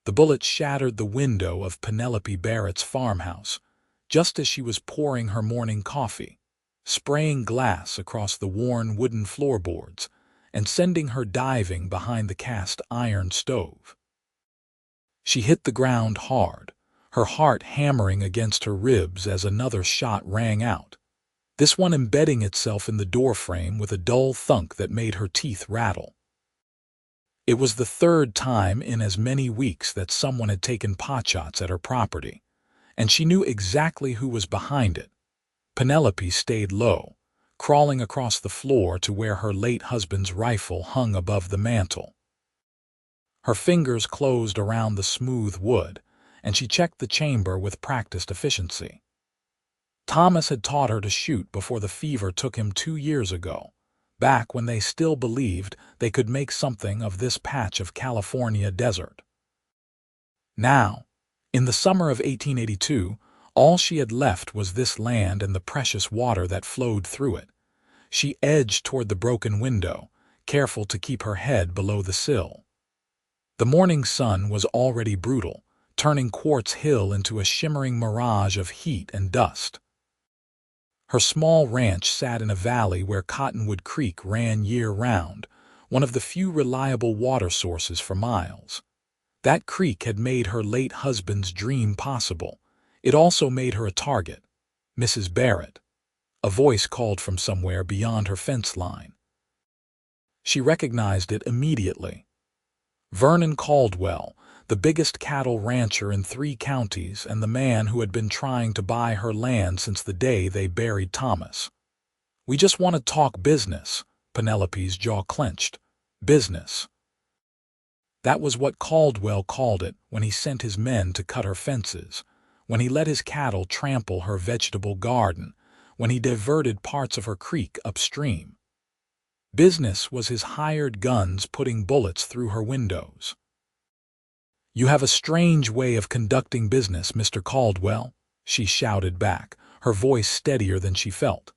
The bullet shattered the window of Penelope Barrett's farmhouse, just as she was pouring her morning coffee, spraying glass across the worn wooden floorboards and sending her diving behind the cast iron stove. She hit the ground hard, her heart hammering against her ribs as another shot rang out, this one embedding itself in the doorframe with a dull thunk that made her teeth rattle. It was the third time in as many weeks that someone had taken potshots at her property, and she knew exactly who was behind it. Penelope stayed low, crawling across the floor to where her late husband's rifle hung above the mantel. Her fingers closed around the smooth wood, and she checked the chamber with practiced efficiency. Thomas had taught her to shoot before the fever took him 2 years ago, back when they still believed they could make something of this patch of California desert. Now, in the summer of 1882, all she had left was this land and the precious water that flowed through it. She edged toward the broken window, careful to keep her head below the sill. The morning sun was already brutal, turning Quartz Hill into a shimmering mirage of heat and dust. Her small ranch sat in a valley where Cottonwood Creek ran year-round, one of the few reliable water sources for miles. That creek had made her late husband's dream possible. It also made her a target. Mrs. Barrett. A voice called from somewhere beyond her fence line. She recognized it immediately. Vernon Caldwell, the biggest cattle rancher in 3 counties and the man who had been trying to buy her land since the day they buried Thomas. "We just want to talk business." Penelope's jaw clenched. Business. That was what Caldwell called it when he sent his men to cut her fences, when he let his cattle trample her vegetable garden, when he diverted parts of her creek upstream. Business was his hired guns putting bullets through her windows. "You have a strange way of conducting business, Mr. Caldwell," she shouted back, her voice steadier than she felt.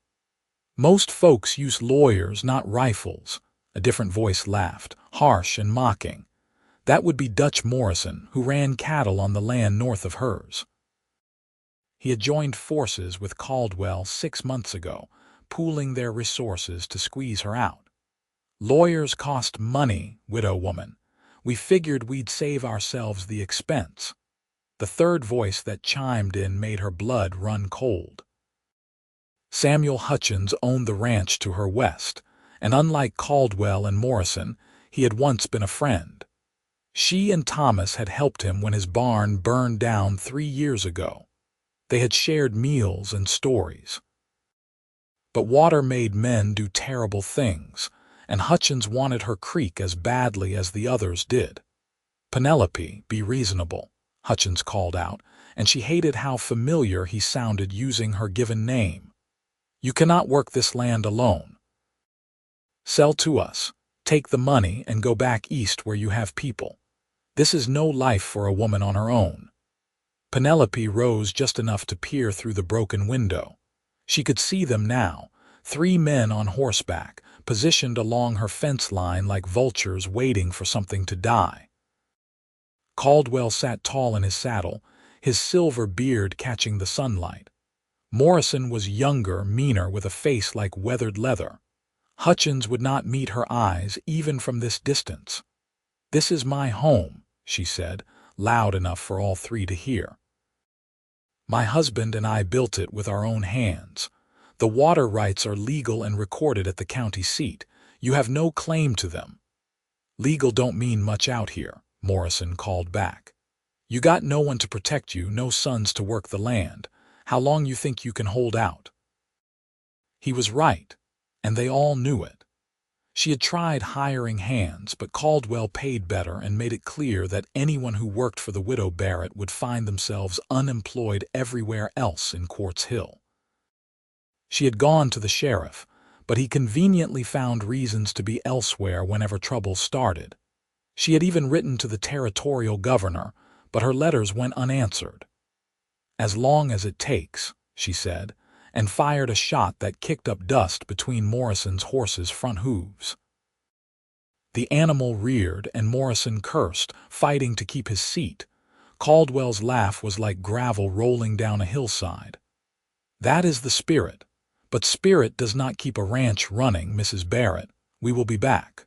"Most folks use lawyers, not rifles." A different voice laughed, harsh and mocking. "That would be Dutch Morrison, who ran cattle on the land north of hers." He had joined forces with Caldwell 6 months ago, pooling their resources to squeeze her out. "Lawyers cost money, widow woman. We figured we'd save ourselves the expense." The third voice that chimed in made her blood run cold. Samuel Hutchins owned the ranch to her west, and unlike Caldwell and Morrison, he had once been a friend. She and Thomas had helped him when his barn burned down 3 years ago. They had shared meals and stories. But water made men do terrible things, and Hutchins wanted her creek as badly as the others did. "Penelope, be reasonable," Hutchins called out, and she hated how familiar he sounded using her given name. "You cannot work this land alone. Sell to us, take the money, and go back east where you have people. This is no life for a woman on her own." Penelope rose just enough to peer through the broken window. She could see them now, 3 men on horseback, positioned along her fence line like vultures waiting for something to die. Caldwell sat tall in his saddle, his silver beard catching the sunlight. Morrison was younger, meaner, with a face like weathered leather. Hutchins would not meet her eyes even from this distance. "This is my home," she said, loud enough for all 3 to hear. "My husband and I built it with our own hands. The water rights are legal and recorded at the county seat. You have no claim to them." "Legal don't mean much out here," Morrison called back. "You got no one to protect you, no sons to work the land. How long you think you can hold out?" He was right, and they all knew it. She had tried hiring hands, but Caldwell paid better and made it clear that anyone who worked for the widow Barrett would find themselves unemployed everywhere else in Quartz Hill. She had gone to the sheriff, but he conveniently found reasons to be elsewhere whenever trouble started. She had even written to the territorial governor, but her letters went unanswered. "As long as it takes," she said, and fired a shot that kicked up dust between Morrison's horse's front hooves. The animal reared, and Morrison cursed, fighting to keep his seat. Caldwell's laugh was like gravel rolling down a hillside. "That is the spirit. But spirit does not keep a ranch running, Mrs. Barrett. We will be back."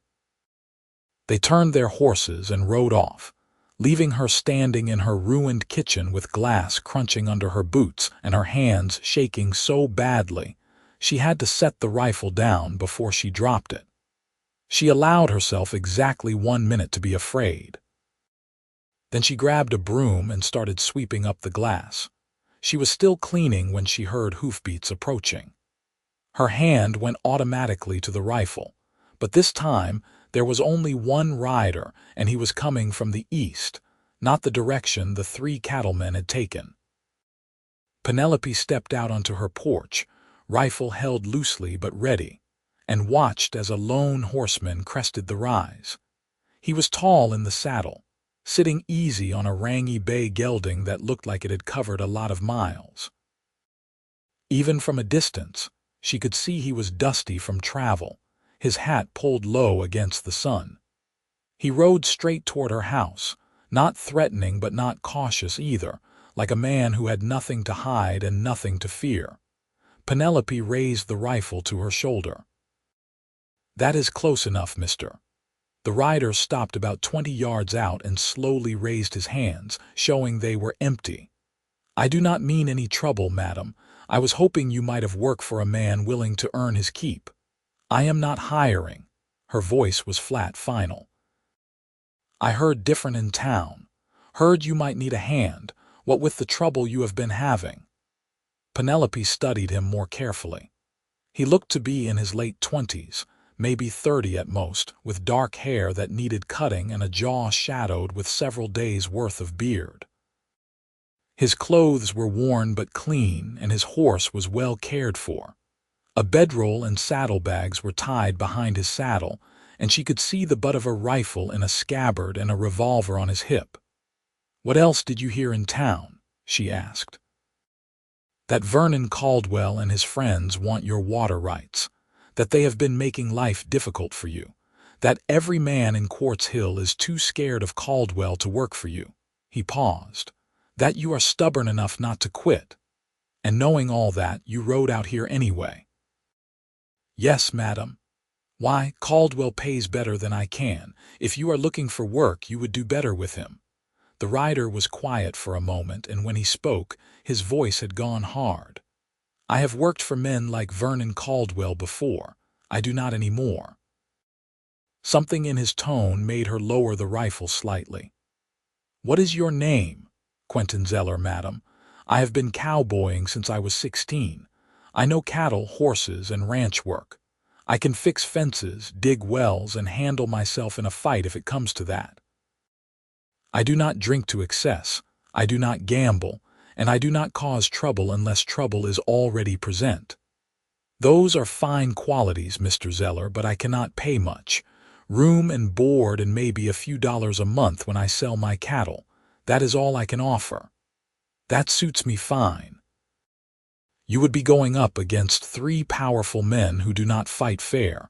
They turned their horses and rode off, leaving her standing in her ruined kitchen with glass crunching under her boots and her hands shaking so badly she had to set the rifle down before she dropped it. She allowed herself exactly 1 minute to be afraid. Then she grabbed a broom and started sweeping up the glass. She was still cleaning when she heard hoofbeats approaching. Her hand went automatically to the rifle, but this time there was only one rider, and he was coming from the east, not the direction the 3 cattlemen had taken. Penelope stepped out onto her porch, rifle held loosely but ready, and watched as a lone horseman crested the rise. He was tall in the saddle, sitting easy on a rangy bay gelding that looked like it had covered a lot of miles. Even from a distance, she could see he was dusty from travel, his hat pulled low against the sun. He rode straight toward her house, not threatening but not cautious either, like a man who had nothing to hide and nothing to fear. Penelope raised the rifle to her shoulder. "That is close enough, mister." The rider stopped about 20 yards out and slowly raised his hands, showing they were empty. "I do not mean any trouble, madam. I was hoping you might have work for a man willing to earn his keep. I am not hiring." Her voice was flat final. "I heard different in town. Heard you might need a hand, what with the trouble you have been having." Penelope studied him more carefully. He looked to be in his late 20s, maybe 30 at most, with dark hair that needed cutting and a jaw shadowed with several days' worth of beard. His clothes were worn but clean, and his horse was well cared for. A bedroll and saddlebags were tied behind his saddle, and she could see the butt of a rifle in a scabbard and a revolver on his hip. "What else did you hear in town?" she asked. "That Vernon Caldwell and his friends want your water rights, that they have been making life difficult for you, that every man in Quartz Hill is too scared of Caldwell to work for you." He paused. "That you are stubborn enough not to quit. And knowing all that, you rode out here anyway." "Yes, madam." "Why, Caldwell pays better than I can. If you are looking for work, you would do better with him." The rider was quiet for a moment, and when he spoke, his voice had gone hard. "I have worked for men like Vernon Caldwell before. I do not any more." Something in his tone made her lower the rifle slightly. "What is your name?" "Quentin Zeller, madam. I have been cowboying since I was 16. I know cattle, horses, and ranch work. I can fix fences, dig wells, and handle myself in a fight if it comes to that. I do not drink to excess, I do not gamble, and I do not cause trouble unless trouble is already present. Those are fine qualities, Mr. Zeller, but I cannot pay much. Room and board and maybe a few dollars a month when I sell my cattle. That is all I can offer." "That suits me fine." "You would be going up against 3 powerful men who do not fight fair.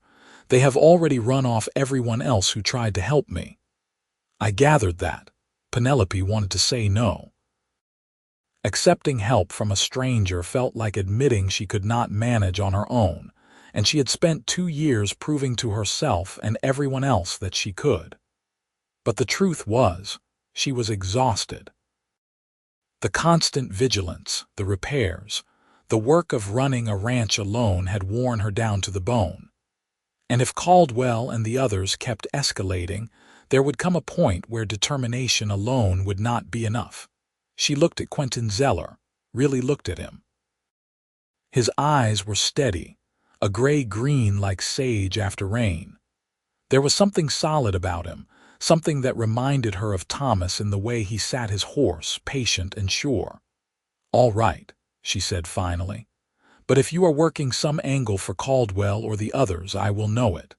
They have already run off everyone else who tried to help me." "I gathered that." Penelope wanted to say no. Accepting help from a stranger felt like admitting she could not manage on her own, and she had spent 2 years proving to herself and everyone else that she could. But the truth was, she was exhausted. The constant vigilance, the repairs, the work of running a ranch alone had worn her down to the bone. And if Caldwell and the others kept escalating, there would come a point where determination alone would not be enough. She looked at Quentin Zeller, really looked at him. His eyes were steady, a gray-green like sage after rain. There was something solid about him, something that reminded her of Thomas in the way he sat his horse, patient and sure. "All right," she said finally. "But if you are working some angle for Caldwell or the others, I will know it.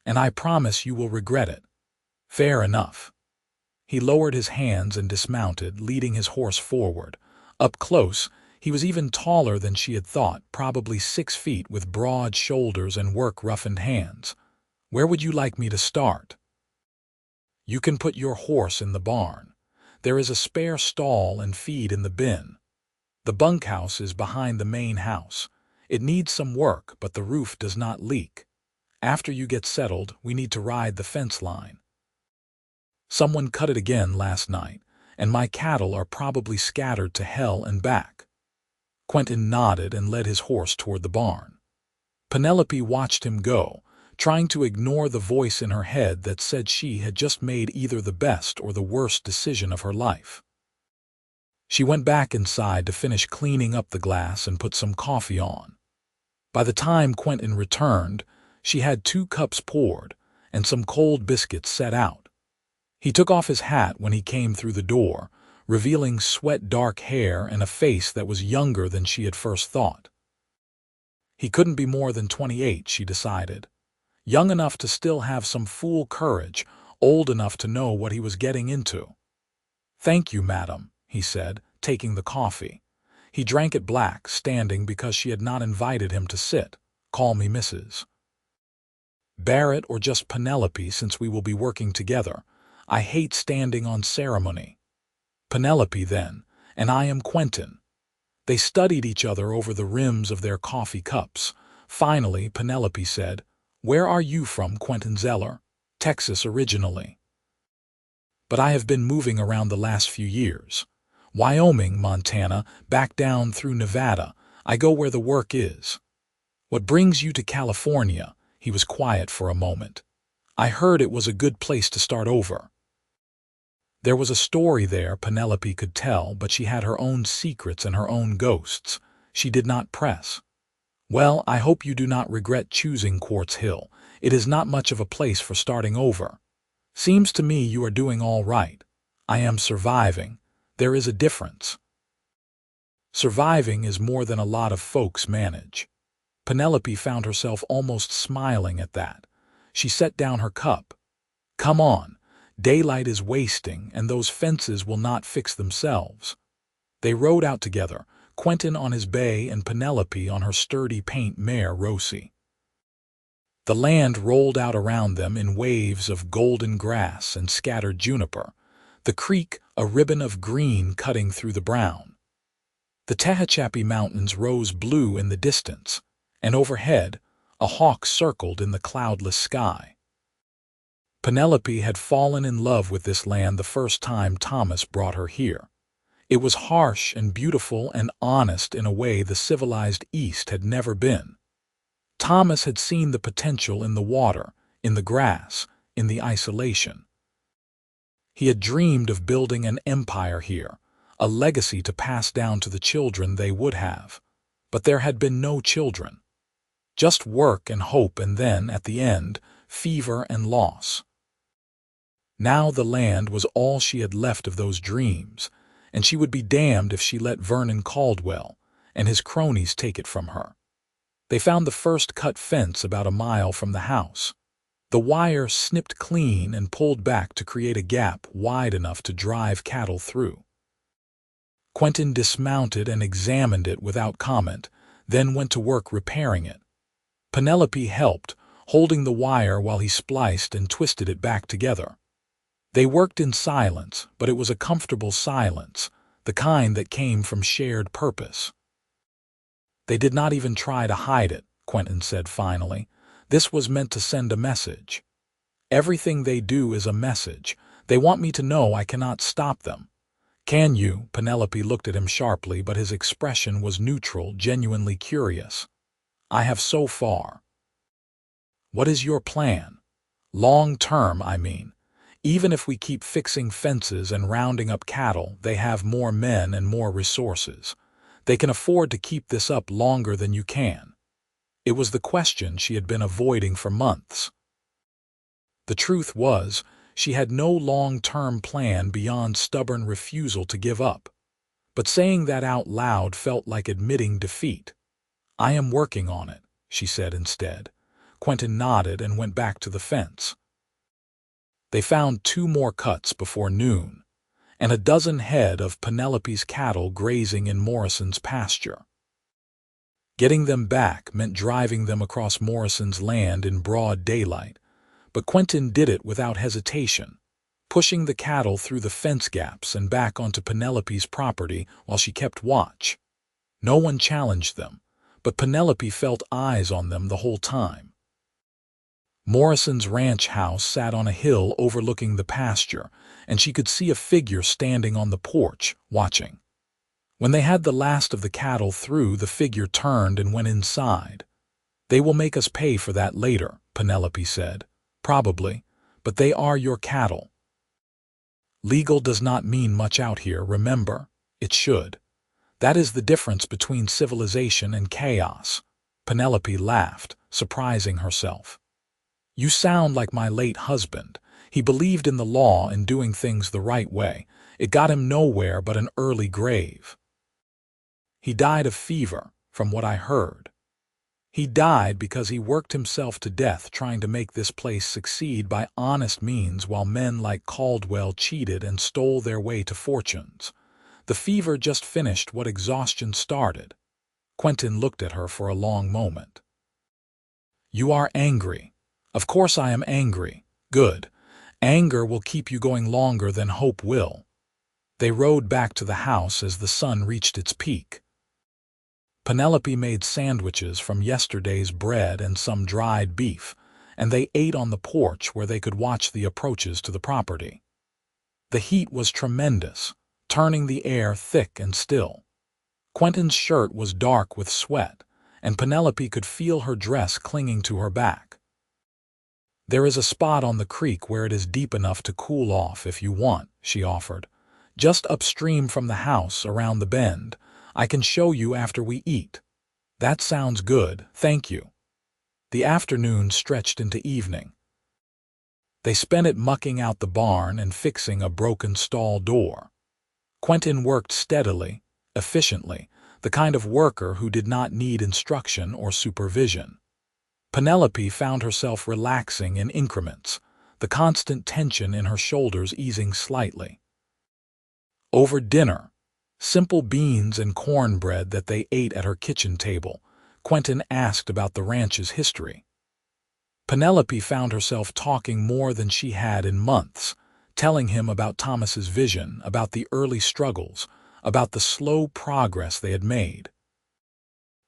And I promise you will regret it." "Fair enough." He lowered his hands and dismounted, leading his horse forward. Up close, he was even taller than she had thought, probably 6 feet with broad shoulders and work-roughened hands. Where would you like me to start? You can put your horse in the barn. There is a spare stall and feed in the bin. The bunkhouse is behind the main house. It needs some work, but the roof does not leak. After you get settled, we need to ride the fence line. Someone cut it again last night, and my cattle are probably scattered to hell and back. Quentin nodded and led his horse toward the barn. Penelope watched him go, trying to ignore the voice in her head that said she had just made either the best or the worst decision of her life. She went back inside to finish cleaning up the glass and put some coffee on. By the time Quentin returned, she had 2 cups poured and some cold biscuits set out. He took off his hat when he came through the door, revealing sweat-dark hair and a face that was younger than she had first thought. He couldn't be more than 28, she decided. Young enough to still have some fool courage, old enough to know what he was getting into. "Thank you, madam," he said, taking the coffee. He drank it black, standing because she had not invited him to sit. "Call me Mrs. Barrett or just Penelope, since we will be working together. I hate standing on ceremony." "Penelope, then, and I am Quentin." They studied each other over the rims of their coffee cups. Finally, Penelope said, "Where are you from, Quentin Zeller?" "Texas originally, but I have been moving around the last few years. Wyoming, Montana, back down through Nevada. I go where the work is." "What brings you to California?" He was quiet for a moment. "I heard it was a good place to start over." There was a story there Penelope could tell, but she had her own secrets and her own ghosts. She did not press. "Well, I hope you do not regret choosing Quartz Hill. It is not much of a place for starting over. Seems to me you are doing all right." "I am surviving. There is a difference." Surviving is more than a lot of folks manage. Penelope found herself almost smiling at that. She set down her cup. "Come on. Daylight is wasting, and those fences will not fix themselves." They rode out together, Quentin on his bay and Penelope on her sturdy paint mare Rosie. The land rolled out around them in waves of golden grass and scattered juniper, the creek a ribbon of green cutting through the brown. The Tehachapi Mountains rose blue in the distance, and overhead a hawk circled in the cloudless sky. Penelope had fallen in love with this land the first time Thomas brought her here. It was harsh and beautiful and honest in a way the civilized East had never been. Thomas had seen the potential in the water, in the grass, in the isolation. He had dreamed of building an empire here, a legacy to pass down to the children they would have. But there had been no children. Just work and hope, and then, at the end, fever and loss. Now the land was all she had left of those dreams, and she would be damned if she let Vernon Caldwell and his cronies take it from her. They found the first cut fence about a mile from the house. The wire snipped clean and pulled back to create a gap wide enough to drive cattle through. Quentin dismounted and examined it without comment, then went to work repairing it. Penelope helped, holding the wire while he spliced and twisted it back together. They worked in silence, but it was a comfortable silence, the kind that came from shared purpose. "They did not even try to hide it," Quentin said finally. "This was meant to send a message. Everything they do is a message. They want me to know I cannot stop them." "Can you?" Penelope looked at him sharply, but his expression was neutral, genuinely curious. "I have so far." "What is your plan? Long term, I mean. Even if we keep fixing fences and rounding up cattle, they have more men and more resources. They can afford to keep this up longer than you can." It was the question she had been avoiding for months. The truth was, she had no long-term plan beyond stubborn refusal to give up. But saying that out loud felt like admitting defeat. "I am working on it," she said instead. Quentin nodded and went back to the fence. They found 2 more cuts before noon, and a dozen head of Penelope's cattle grazing in Morrison's pasture. Getting them back meant driving them across Morrison's land in broad daylight, But Quentin did it without hesitation, pushing the cattle through the fence gaps and back onto Penelope's property while she kept watch. No one challenged them, but Penelope felt eyes on them the whole time. Morrison's ranch house sat on a hill overlooking the pasture, and she could see a figure standing on the porch, watching. When they had the last of the cattle through, the figure turned and went inside. "They will make us pay for that later," Penelope said. "Probably, but they are your cattle." "Legal does not mean much out here, remember? It should. That is the difference between civilization and chaos." Penelope laughed, surprising herself. "You sound like my late husband. He believed in the law and doing things the right way. It got him nowhere but an early grave. He died of fever, from what I heard. He died because he worked himself to death trying to make this place succeed by honest means while men like Caldwell cheated and stole their way to fortunes. The fever just finished what exhaustion started." Quentin looked at her for a long moment. "You are angry." "Of course I am angry." "Good. Anger will keep you going longer than hope will." They rode back to the house as the sun reached its peak. Penelope made sandwiches from yesterday's bread and some dried beef, and they ate on the porch where they could watch the approaches to the property. The heat was tremendous, turning the air thick and still. Quentin's shirt was dark with sweat, and Penelope could feel her dress clinging to her back. "There is a spot on the creek where it is deep enough to cool off if you want," she offered. "Just upstream from the house around the bend. I can show you after we eat." "That sounds good, thank you." The afternoon stretched into evening. They spent it mucking out the barn and fixing a broken stall door. Quentin worked steadily, efficiently, the kind of worker who did not need instruction or supervision. Penelope found herself relaxing in increments, the constant tension in her shoulders easing slightly. Over dinner, simple beans and cornbread that they ate at her kitchen table, Quentin asked about the ranch's history. Penelope found herself talking more than she had in months, telling him about Thomas's vision, about the early struggles, about the slow progress they had made.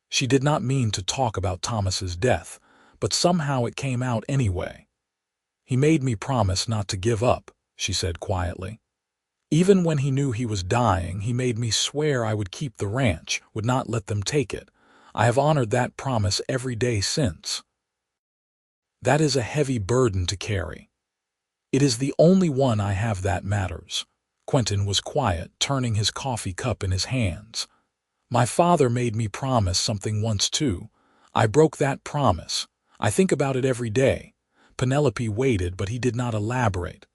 She did not mean to talk about Thomas's death, but somehow it came out anyway. "He made me promise not to give up," she said quietly. "Even when he knew he was dying, he made me swear I would keep the ranch, would not let them take it. I have honored that promise every day since." "That is a heavy burden to carry." "It is the only one I have that matters." Quentin was quiet, turning his coffee cup in his hands. "My father made me promise something once too. I broke that promise. I think about it every day." Penelope waited, but he did not elaborate.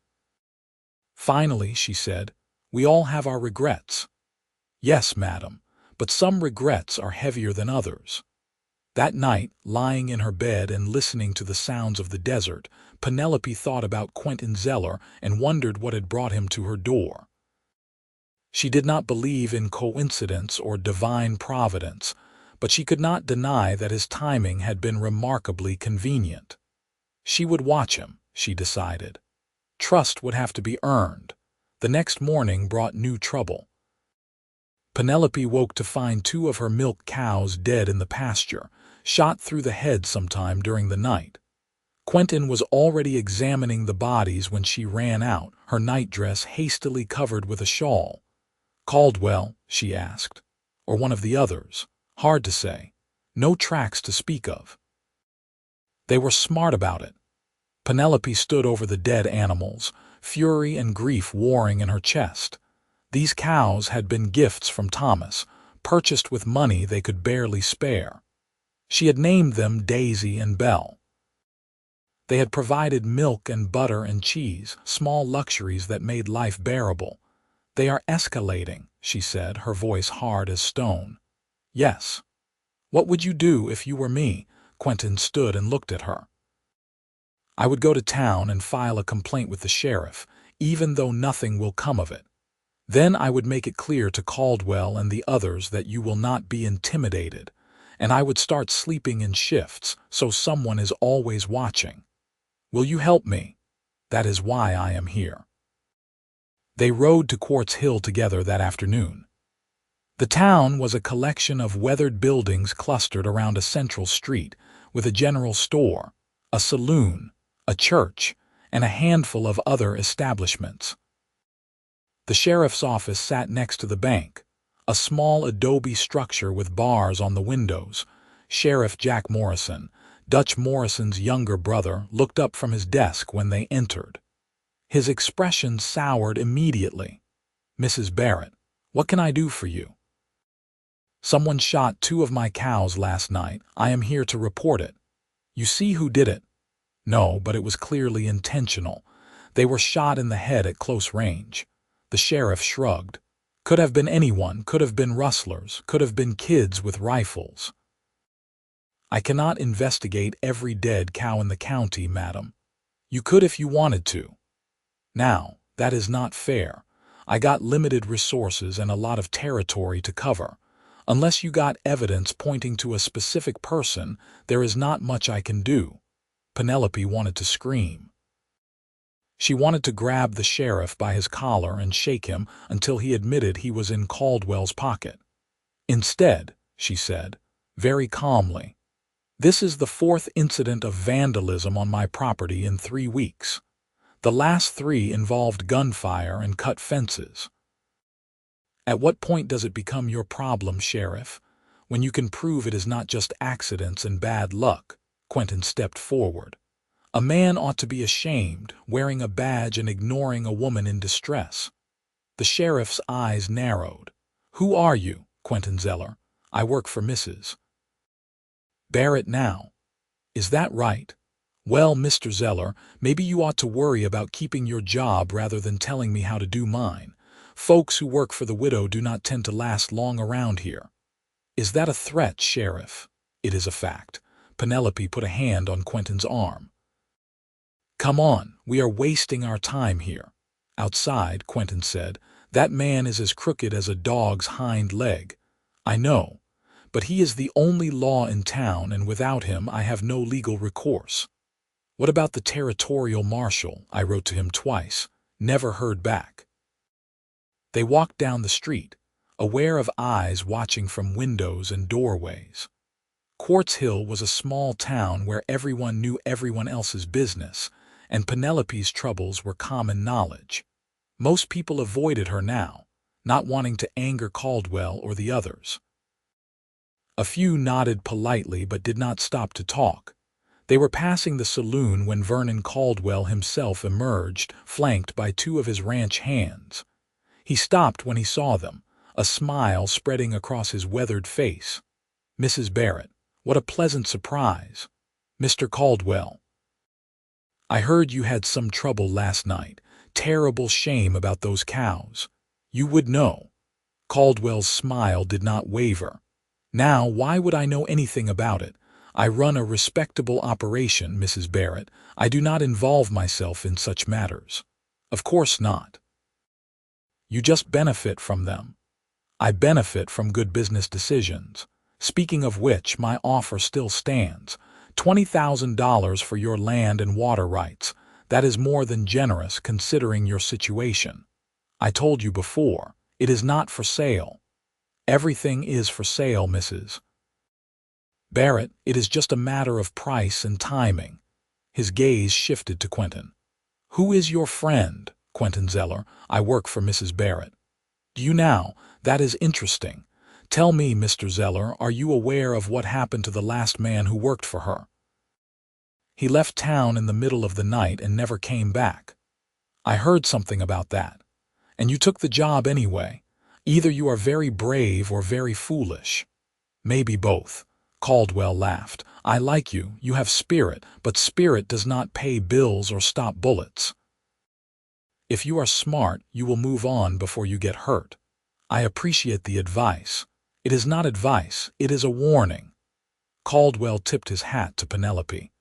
Finally, she said, "We all have our regrets." "Yes, madam, but some regrets are heavier than others." That night, lying in her bed and listening to the sounds of the desert, Penelope thought about Quentin Zeller and wondered what had brought him to her door. She did not believe in coincidence or divine providence, but she could not deny that his timing had been remarkably convenient. She would watch him, she decided. Trust would have to be earned. The next morning brought new trouble. Penelope woke to find 2 of her milk cows dead in the pasture, shot through the head sometime during the night. Quentin was already examining the bodies when she ran out, her nightdress hastily covered with a shawl. "Caldwell?" she asked. "Or one of the others? Hard to say. No tracks to speak of." They were smart about it. Penelope stood over the dead animals, fury and grief warring in her chest. These cows had been gifts from Thomas, purchased with money they could barely spare. She had named them Daisy and Belle. They had provided milk and butter and cheese, small luxuries that made life bearable. "They are escalating," she said, her voice hard as stone. "Yes." "What would you do if you were me?" Quentin stood and looked at her. "I would go to town and file a complaint with the sheriff, even though nothing will come of it. Then I would make it clear to Caldwell and the others that you will not be intimidated, and I would start sleeping in shifts so someone is always watching." Will you help me? That is why I am here." They rode to Quartz Hill together that afternoon. The town was a collection of weathered buildings clustered around a central street, with a general store, a saloon, a church, and a handful of other establishments. The sheriff's office sat next to the bank, a small adobe structure with bars on the windows. Sheriff Jack Morrison, Dutch Morrison's younger brother, looked up from his desk when they entered. His expression soured immediately. "Mrs. Barrett, what can I do for you?" "Someone shot 2 of my cows last night. I am here to report it." "You see who did it?" "No, but it was clearly intentional. They were shot in the head at close range." The sheriff shrugged. "Could have been anyone, could have been rustlers, could have been kids with rifles." "I cannot investigate every dead cow in the county, madam." "You could if you wanted to." "Now, that is not fair. I got limited resources and a lot of territory to cover. Unless you got evidence pointing to a specific person, there is not much I can do." Penelope wanted to scream. She wanted to grab the sheriff by his collar and shake him until he admitted he was in Caldwell's pocket. "Instead," she said, very calmly, "this is the 4th incident of vandalism on my property in 3 weeks. The last 3 involved gunfire and cut fences." "At what point does it become your problem, Sheriff? When you can prove it is not just accidents and bad luck." Quentin stepped forward. "A man ought to be ashamed, wearing a badge and ignoring a woman in distress." The sheriff's eyes narrowed. "Who are you?" "Quentin Zeller. I work for Mrs. Barrett now." "Is that right? Well, Mr. Zeller, maybe you ought to worry about keeping your job rather than telling me how to do mine. Folks who work for the widow do not tend to last long around here." "Is that a threat, Sheriff?" "It is a fact." Penelope put a hand on Quentin's arm. "Come on, we are wasting our time here." "Outside," Quentin said, "that man is as crooked as a dog's hind leg." "I know, but he is the only law in town, and without him I have no legal recourse." "What about the territorial marshal? I wrote to him twice. Never heard back." They walked down the street, aware of eyes watching from windows and doorways. Quartz Hill was a small town where everyone knew everyone else's business, and Penelope's troubles were common knowledge. Most people avoided her now, not wanting to anger Caldwell or the others. A few nodded politely but did not stop to talk. They were passing the saloon when Vernon Caldwell himself emerged, flanked by 2 of his ranch hands. He stopped when he saw them, a smile spreading across his weathered face. "Mrs. Barrett, what a pleasant surprise." "Mr. Caldwell, I heard you had some trouble last night. Terrible shame about those cows. You would know." Caldwell's smile did not waver. "Now, why would I know anything about it? I run a respectable operation, Mrs. Barrett. I do not involve myself in such matters." "Of course not. You just benefit from them." "I benefit from good business decisions. Speaking of which, my offer still stands. $20,000 for your land and water rights. That is more than generous considering your situation. I told you before, it is not for sale." "Everything is for sale, Mrs. Barrett. It is just a matter of price and timing." His gaze shifted to Quentin. "Who is your friend?" "Quentin Zeller. I work for Mrs. Barrett." "Do you now? That is interesting. Tell me, Mr. Zeller, are you aware of what happened to the last man who worked for her?" "He left town in the middle of the night and never came back." "I heard something about that. And you took the job anyway. Either you are very brave or very foolish." "Maybe both." Caldwell laughed. "I like you. You have spirit, but spirit does not pay bills or stop bullets. If you are smart, you will move on before you get hurt." "I appreciate the advice." "It is not advice, it is a warning." Caldwell tipped his hat to Penelope.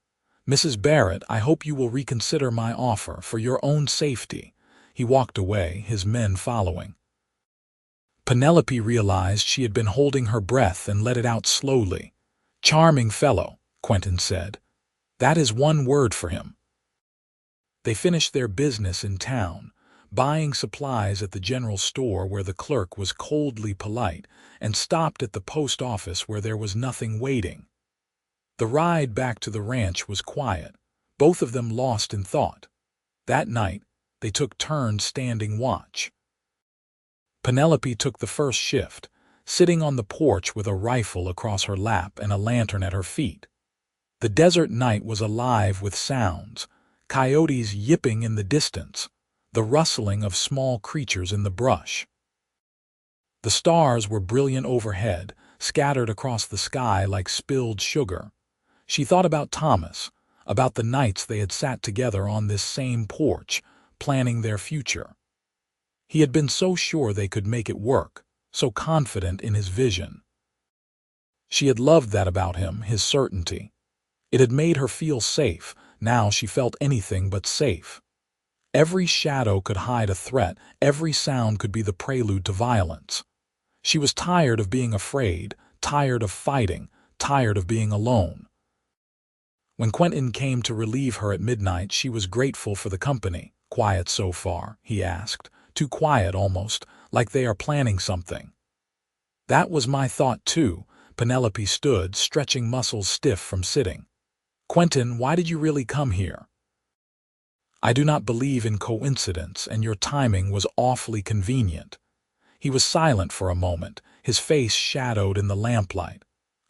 "Mrs. Barrett, I hope you will reconsider my offer for your own safety." He walked away, his men following. Penelope realized she had been holding her breath and let it out slowly. "Charming fellow," Quentin said. "That is one word for him." They finished their business in town, buying supplies at the general store where the clerk was coldly polite, and stopped at the post office where there was nothing waiting. The ride back to the ranch was quiet, both of them lost in thought. That night, they took turns standing watch. Penelope took the first shift, sitting on the porch with a rifle across her lap and a lantern at her feet. The desert night was alive with sounds, coyotes yipping in the distance, the rustling of small creatures in the brush. The stars were brilliant overhead, scattered across the sky like spilled sugar. She thought about Thomas, about the nights they had sat together on this same porch, planning their future. He had been so sure they could make it work, so confident in his vision. She had loved that about him, his certainty. It had made her feel safe. Now she felt anything but safe. Every shadow could hide a threat, every sound could be the prelude to violence. She was tired of being afraid, tired of fighting, tired of being alone. When Quentin came to relieve her at midnight, she was grateful for the company. "Quiet so far?" he asked. "Too quiet, almost, like they are planning something." "That was my thought, too." Penelope stood, stretching muscles stiff from sitting. "Quentin, why did you really come here?" "I do not believe in coincidence, and your timing was awfully convenient." He was silent for a moment, his face shadowed in the lamplight.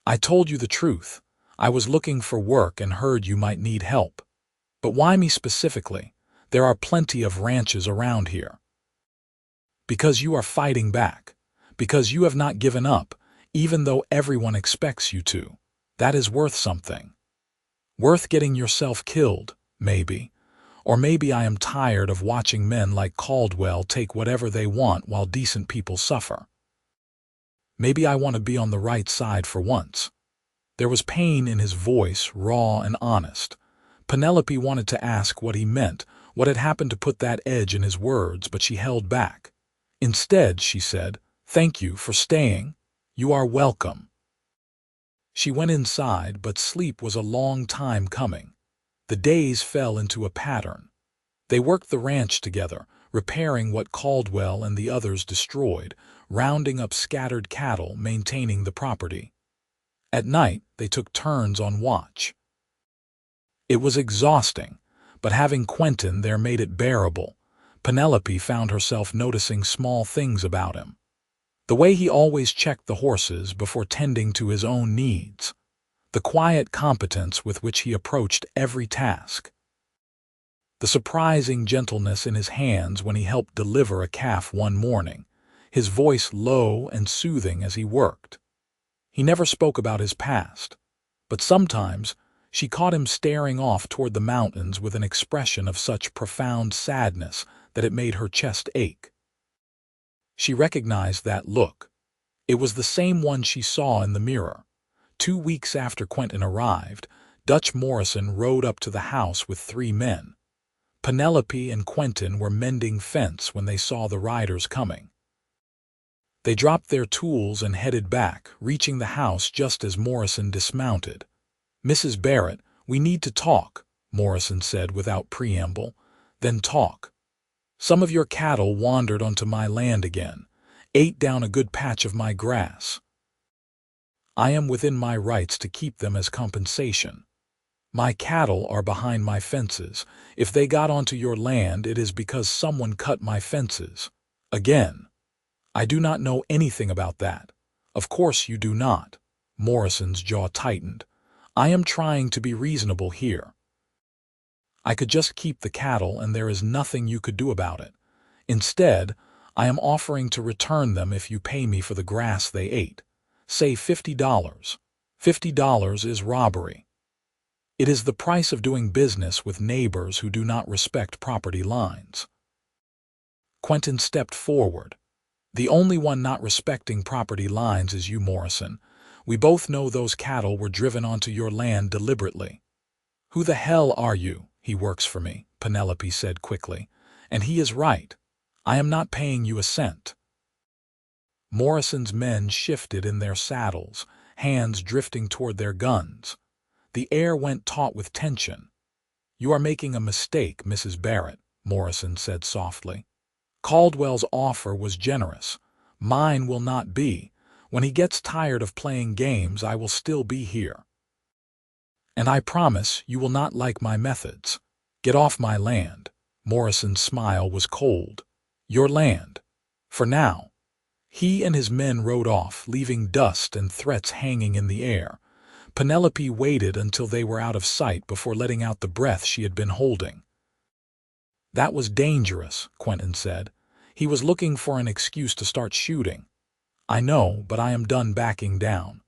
"I told you the truth. I was looking for work and heard you might need help. But why me specifically? There are plenty of ranches around here." "Because you are fighting back. Because you have not given up, even though everyone expects you to. That is worth something. Worth getting yourself killed, maybe. Or maybe I am tired of watching men like Caldwell take whatever they want while decent people suffer. Maybe I want to be on the right side for once." There was pain in his voice, raw and honest. Penelope wanted to ask what he meant, what had happened to put that edge in his words, but she held back. Instead, she said, "Thank you for staying. You are welcome." She went inside, but sleep was a long time coming. The days fell into a pattern. They worked the ranch together, repairing what Caldwell and the others destroyed, rounding up scattered cattle, maintaining the property. At night, they took turns on watch. It was exhausting, but having Quentin there made it bearable. Penelope found herself noticing small things about him. The way he always checked the horses before tending to his own needs. The quiet competence with which he approached every task. The surprising gentleness in his hands when he helped deliver a calf one morning, his voice low and soothing as he worked. He never spoke about his past, but sometimes she caught him staring off toward the mountains with an expression of such profound sadness that it made her chest ache. She recognized that look. It was the same one she saw in the mirror. 2 weeks after Quentin arrived, Dutch Morrison rode up to the house with 3 men. Penelope and Quentin were mending fence when they saw the riders coming. They dropped their tools and headed back, reaching the house just as Morrison dismounted. "Mrs. Barrett, we need to talk," Morrison said without preamble. "Then talk. Some of your cattle wandered onto my land again, ate down a good patch of my grass. I am within my rights to keep them as compensation. My cattle are behind my fences. If they got onto your land, it is because someone cut my fences. Again. I do not know anything about that." "Of course you do not." Morrison's jaw tightened. "I am trying to be reasonable here. I could just keep the cattle and there is nothing you could do about it. Instead, I am offering to return them if you pay me for the grass they ate. Say $50. $50 is robbery. It is the price of doing business with neighbors who do not respect property lines." Quentin stepped forward. "The only one not respecting property lines is you, Morrison. We both know those cattle were driven onto your land deliberately." "Who the hell are you?" "He works for me," Penelope said quickly. "And he is right. I am not paying you a cent." Morrison's men shifted in their saddles, hands drifting toward their guns. The air went taut with tension. "You are making a mistake, Mrs. Barrett," Morrison said softly. "Caldwell's offer was generous. Mine will not be. When he gets tired of playing games, I will still be here. And I promise you will not like my methods. Get off my land." Morrison's smile was cold. "Your land. For now." He and his men rode off, leaving dust and threats hanging in the air. Penelope waited until they were out of sight before letting out the breath she had been holding. "That was dangerous," Quentin said. "He was looking for an excuse to start shooting." "I know, but I am done backing down."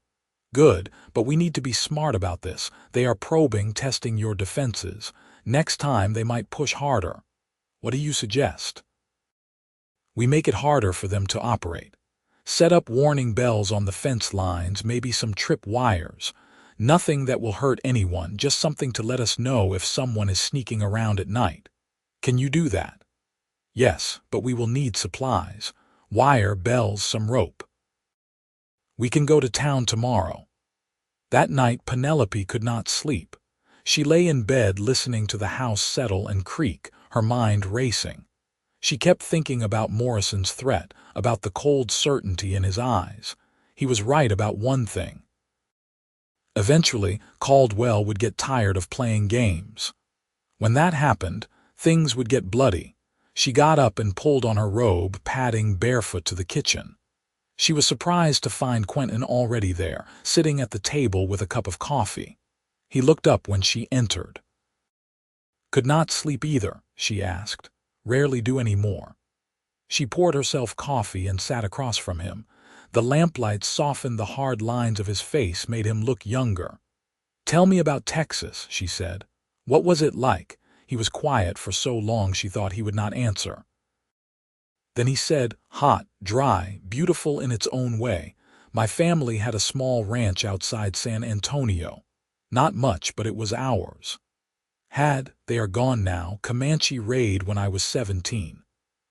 "Good, but we need to be smart about this. They are probing, testing your defenses. Next time they might push harder." "What do you suggest?" "We make it harder for them to operate. Set up warning bells on the fence lines, maybe some trip wires. Nothing that will hurt anyone, just something to let us know if someone is sneaking around at night." "Can you do that?" "Yes, but we will need supplies. Wire, bells, some rope." "We can go to town tomorrow." That night Penelope could not sleep. She lay in bed listening to the house settle and creak, her mind racing. She kept thinking about Morrison's threat, about the cold certainty in his eyes. He was right about one thing. Eventually, Caldwell would get tired of playing games. When that happened, things would get bloody. She got up and pulled on her robe, padding barefoot to the kitchen. She was surprised to find Quentin already there, sitting at the table with a cup of coffee. He looked up when she entered. "Could not sleep either?" she asked. "Rarely do any more." She poured herself coffee and sat across from him. The lamplight softened the hard lines of his face, made him look younger. "Tell me about Texas," she said. "What was it like?" He was quiet for so long she thought he would not answer. Then he said, "Hot, dry, beautiful in its own way. My family had a small ranch outside San Antonio. Not much, but it was ours. They are gone now. Comanche raid when I was 17.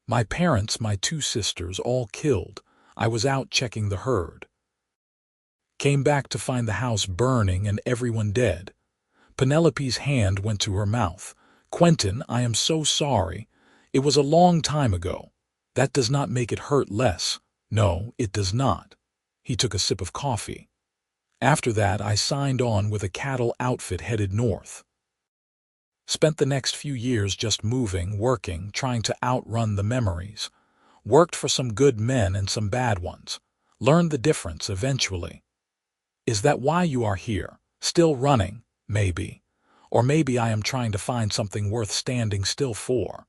My parents, my 2 sisters, all killed. I was out checking the herd. Came back to find the house burning and everyone dead." Penelope's hand went to her mouth. "Quentin, I am so sorry. It was a long time ago. That does not make it hurt less. No, it does not." He took a sip of coffee. "After that, I signed on with a cattle outfit headed north. Spent the next few years just moving, working, trying to outrun the memories. Worked for some good men and some bad ones. Learned the difference eventually." "Is that why you are here? Still running? Maybe. Or maybe I am trying to find something worth standing still for."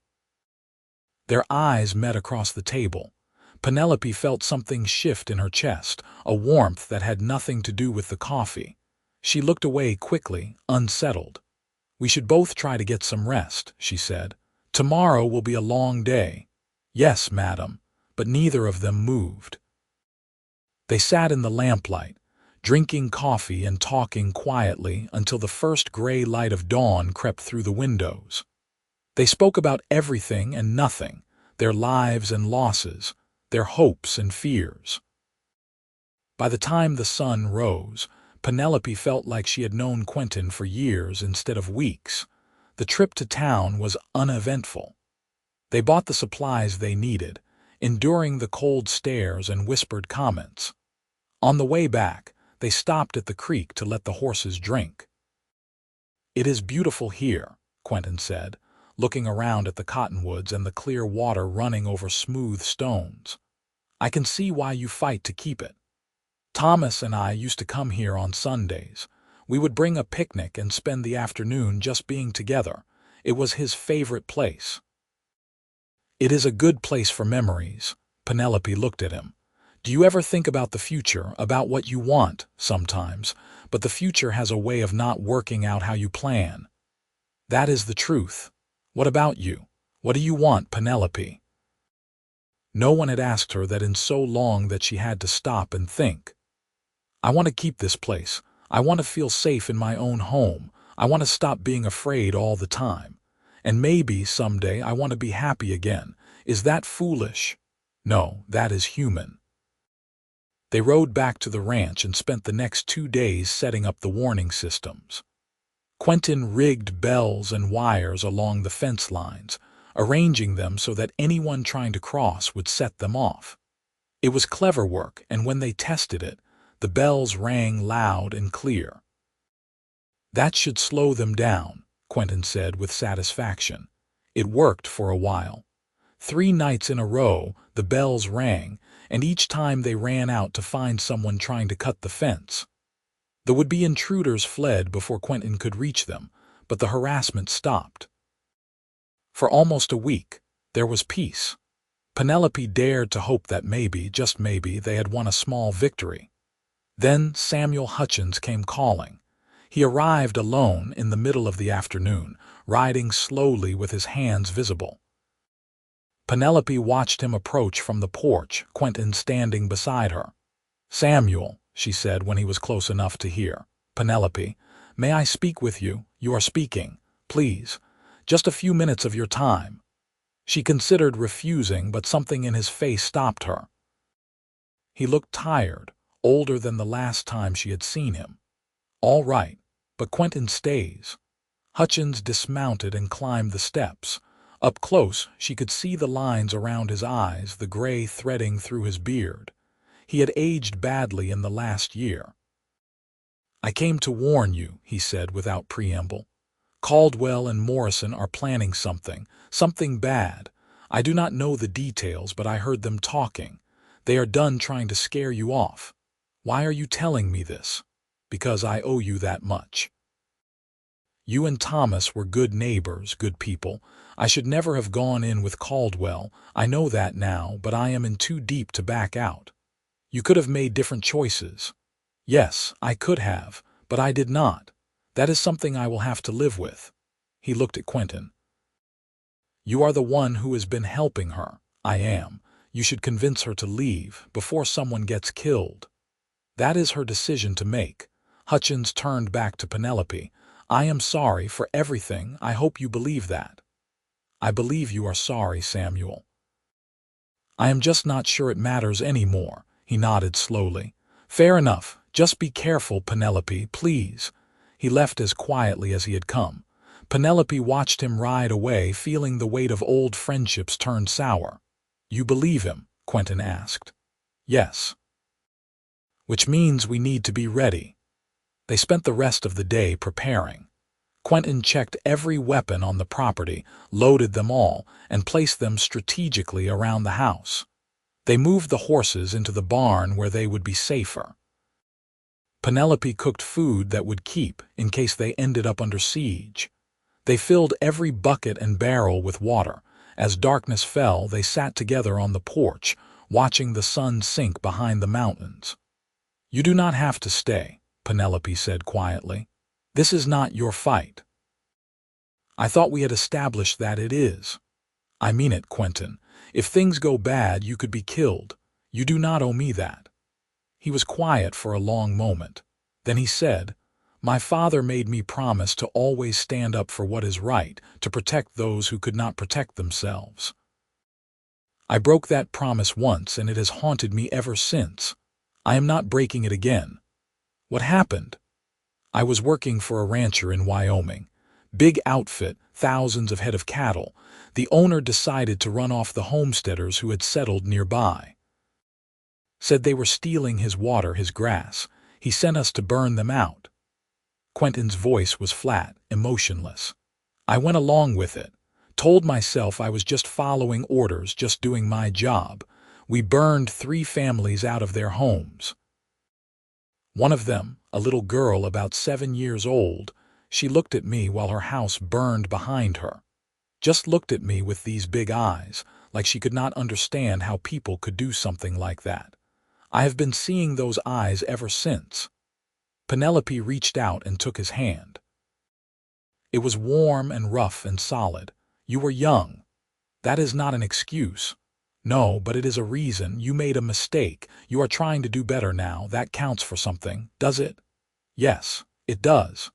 Their eyes met across the table. Penelope felt something shift in her chest, a warmth that had nothing to do with the coffee. She looked away quickly, unsettled. "We should both try to get some rest," she said. "Tomorrow will be a long day." "Yes, madam." But neither of them moved. They sat in the lamplight, drinking coffee and talking quietly until the first gray light of dawn crept through the windows. They spoke about everything and nothing, their lives and losses, their hopes and fears. By the time the sun rose, Penelope felt like she had known Quentin for years instead of weeks. The trip to town was uneventful. They bought the supplies they needed, enduring the cold stares and whispered comments. On the way back, they stopped at the creek to let the horses drink. "It is beautiful here," Quentin said, looking around at the cottonwoods and the clear water running over smooth stones. "I can see why you fight to keep it. Thomas and I used to come here on Sundays. We would bring a picnic and spend the afternoon just being together. It was his favorite place." "It is a good place for memories." Penelope looked at him. "Do you ever think about the future, about what you want?" "Sometimes, but the future has a way of not working out how you plan." "That is the truth. What about you? What do you want, Penelope?" No one had asked her that in so long that she had to stop and think. "I want to keep this place. I want to feel safe in my own home. I want to stop being afraid all the time. And maybe someday I want to be happy again. Is that foolish?" "No, that is human." They rode back to the ranch and spent the next 2 days setting up the warning systems. Quentin rigged bells and wires along the fence lines, arranging them so that anyone trying to cross would set them off. It was clever work, and when they tested it, the bells rang loud and clear. "That should slow them down," Quentin said with satisfaction. It worked for a while. 3 nights in a row, the bells rang, and each time they ran out to find someone trying to cut the fence. The would-be intruders fled before Quentin could reach them, but the harassment stopped. For almost a week, there was peace. Penelope dared to hope that maybe, just maybe, they had won a small victory. Then Samuel Hutchins came calling. He arrived alone in the middle of the afternoon, riding slowly with his hands visible. Penelope watched him approach from the porch, Quentin standing beside her. "Samuel," she said when he was close enough to hear. "Penelope, may I speak with you? You are speaking. Please. Just a few minutes of your time." She considered refusing, but something in his face stopped her. He looked tired, older than the last time she had seen him. "All right, but Quentin stays." Hutchins dismounted and climbed the steps. Up close, she could see the lines around his eyes, the gray threading through his beard. He had aged badly in the last year. "I came to warn you," he said without preamble. "Caldwell and Morrison are planning something bad. I do not know the details, but I heard them talking. They are done trying to scare you off. Why are you telling me this? Because I owe you that much. You and Thomas were good neighbors, good people. I should never have gone in with Caldwell. I know that now, but I am in too deep to back out. You could have made different choices." "Yes, I could have, but I did not. That is something I will have to live with." He looked at Quentin. "You are the one who has been helping her." "I am. You should convince her to leave before someone gets killed." "That is her decision to make." Hutchins turned back to Penelope. "I am sorry for everything. I hope you believe that." "I believe you are sorry, Samuel." "I am just not sure it matters anymore." He nodded slowly. "Fair enough. Just be careful, Penelope, please." He left as quietly as he had come. Penelope watched him ride away, feeling the weight of old friendships turn sour. "You believe him?" Quentin asked. "Yes." "Which means we need to be ready." They spent the rest of the day preparing. Quentin checked every weapon on the property, loaded them all, and placed them strategically around the house. They moved the horses into the barn where they would be safer. Penelope cooked food that would keep in case they ended up under siege. They filled every bucket and barrel with water. As darkness fell, they sat together on the porch, watching the sun sink behind the mountains. "You do not have to stay," Penelope said quietly. "This is not your fight." "I thought we had established that it is." "I mean it, Quentin. If things go bad, you could be killed. You do not owe me that." He was quiet for a long moment. Then he said, "My father made me promise to always stand up for what is right, to protect those who could not protect themselves. I broke that promise once, and it has haunted me ever since. I am not breaking it again." "What happened?" "I was working for a rancher in Wyoming. Big outfit, thousands of head of cattle. The owner decided to run off the homesteaders who had settled nearby. Said they were stealing his water, his grass. He sent us to burn them out." Quentin's voice was flat, emotionless. "I went along with it. Told myself I was just following orders, just doing my job. We burned 3 families out of their homes. One of them, a little girl about 7 years old, she looked at me while her house burned behind her. Just looked at me with these big eyes, like she could not understand how people could do something like that. I have been seeing those eyes ever since." Penelope reached out and took his hand. It was warm and rough and solid. "You were young. That is not an excuse. No, but it is a reason. You made a mistake. You are trying to do better now. That counts for something, does it?" "Yes, it does."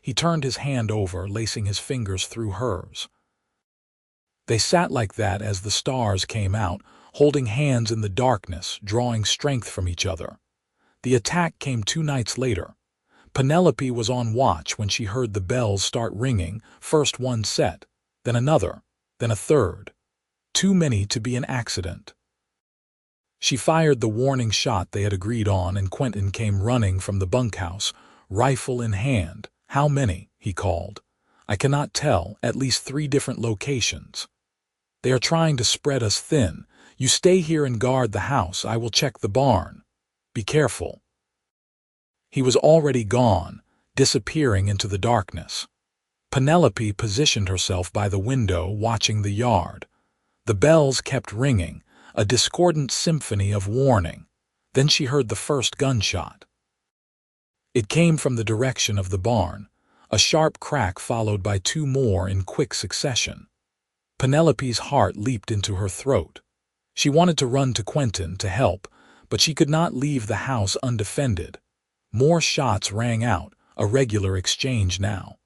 He turned his hand over, lacing his fingers through hers. They sat like that as the stars came out, holding hands in the darkness, drawing strength from each other. The attack came 2 nights later. Penelope was on watch when she heard the bells start ringing, first one set, then another, then a third. Too many to be an accident. She fired the warning shot they had agreed on, and Quentin came running from the bunkhouse, rifle in hand. "How many?" he called. "I cannot tell, at least 3 different locations. They are trying to spread us thin. You stay here and guard the house. I will check the barn. Be careful." He was already gone, disappearing into the darkness. Penelope positioned herself by the window, watching the yard. The bells kept ringing, a discordant symphony of warning. Then she heard the first gunshot. It came from the direction of the barn, a sharp crack followed by 2 more in quick succession. Penelope's heart leaped into her throat. She wanted to run to Quentin to help, but she could not leave the house undefended. More shots rang out, a regular exchange now.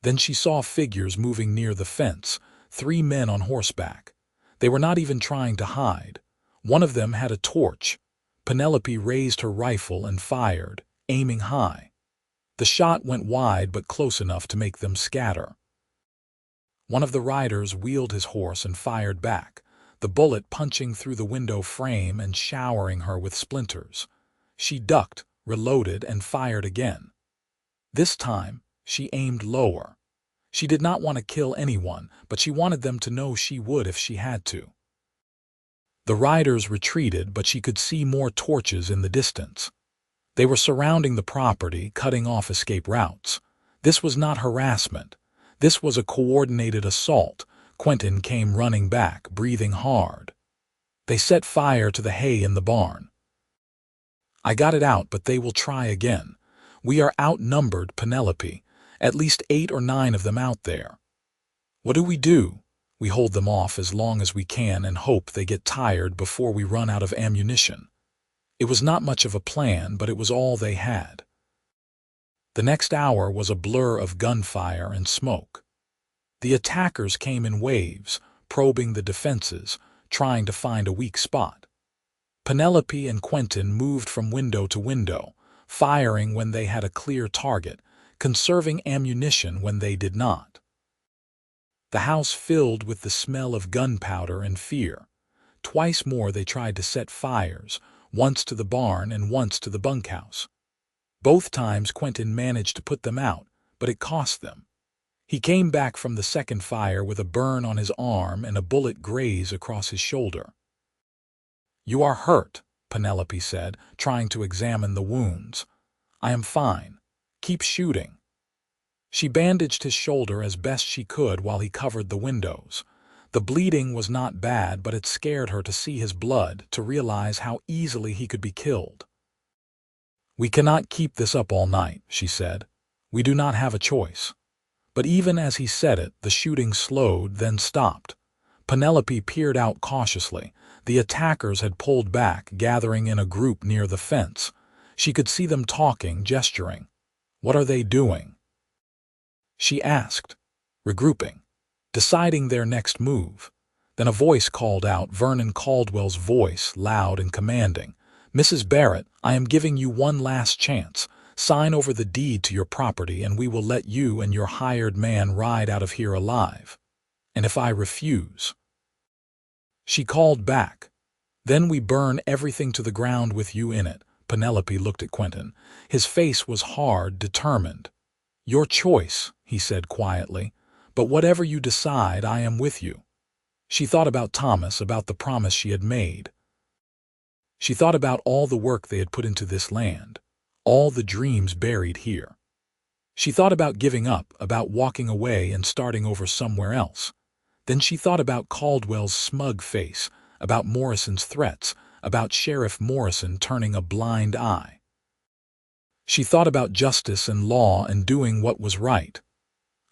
Then she saw figures moving near the fence, 3 men on horseback. They were not even trying to hide. One of them had a torch. Penelope raised her rifle and fired, aiming high. The shot went wide but close enough to make them scatter. One of the riders wheeled his horse and fired back, the bullet punching through the window frame and showering her with splinters. She ducked, reloaded, and fired again. This time, she aimed lower. She did not want to kill anyone, but she wanted them to know she would if she had to. The riders retreated, but she could see more torches in the distance. They were surrounding the property, cutting off escape routes. This was not harassment. This was a coordinated assault. Quentin came running back, breathing hard. They set fire to the hay in the barn. "I got it out, but they will try again. We are outnumbered, Penelope. At least 8 or 9 of them out there. What do? We hold them off as long as we can and hope they get tired before we run out of ammunition." It was not much of a plan, but it was all they had. The next hour was a blur of gunfire and smoke. The attackers came in waves, probing the defenses, trying to find a weak spot. Penelope and Quentin moved from window to window, firing when they had a clear target, conserving ammunition when they did not. The house filled with the smell of gunpowder and fear. Twice more they tried to set fires, once to the barn and once to the bunkhouse. Both times Quentin managed to put them out, but it cost them. He came back from the second fire with a burn on his arm and a bullet graze across his shoulder. "You are hurt," Penelope said, trying to examine the wounds. "I am fine. Keep shooting." She bandaged his shoulder as best she could while he covered the windows. The bleeding was not bad, but it scared her to see his blood, to realize how easily he could be killed. "We cannot keep this up all night," she said. "We do not have a choice." But even as he said it, the shooting slowed, then stopped. Penelope peered out cautiously. The attackers had pulled back, gathering in a group near the fence. She could see them talking, gesturing. "What are they doing?" she asked. "Regrouping. Deciding their next move." Then a voice called out, Vernon Caldwell's voice, loud and commanding. "Mrs. Barrett, I am giving you one last chance. Sign over the deed to your property and we will let you and your hired man ride out of here alive. And if I refuse..." She called back. "Then we burn everything to the ground with you in it." Penelope looked at Quentin. His face was hard, determined. "Your choice," he said quietly. "But whatever you decide, I am with you." She thought about Thomas, about the promise she had made. She thought about all the work they had put into this land, all the dreams buried here. She thought about giving up, about walking away and starting over somewhere else. Then she thought about Caldwell's smug face, about Morrison's threats, about Sheriff Morrison turning a blind eye. She thought about justice and law and doing what was right.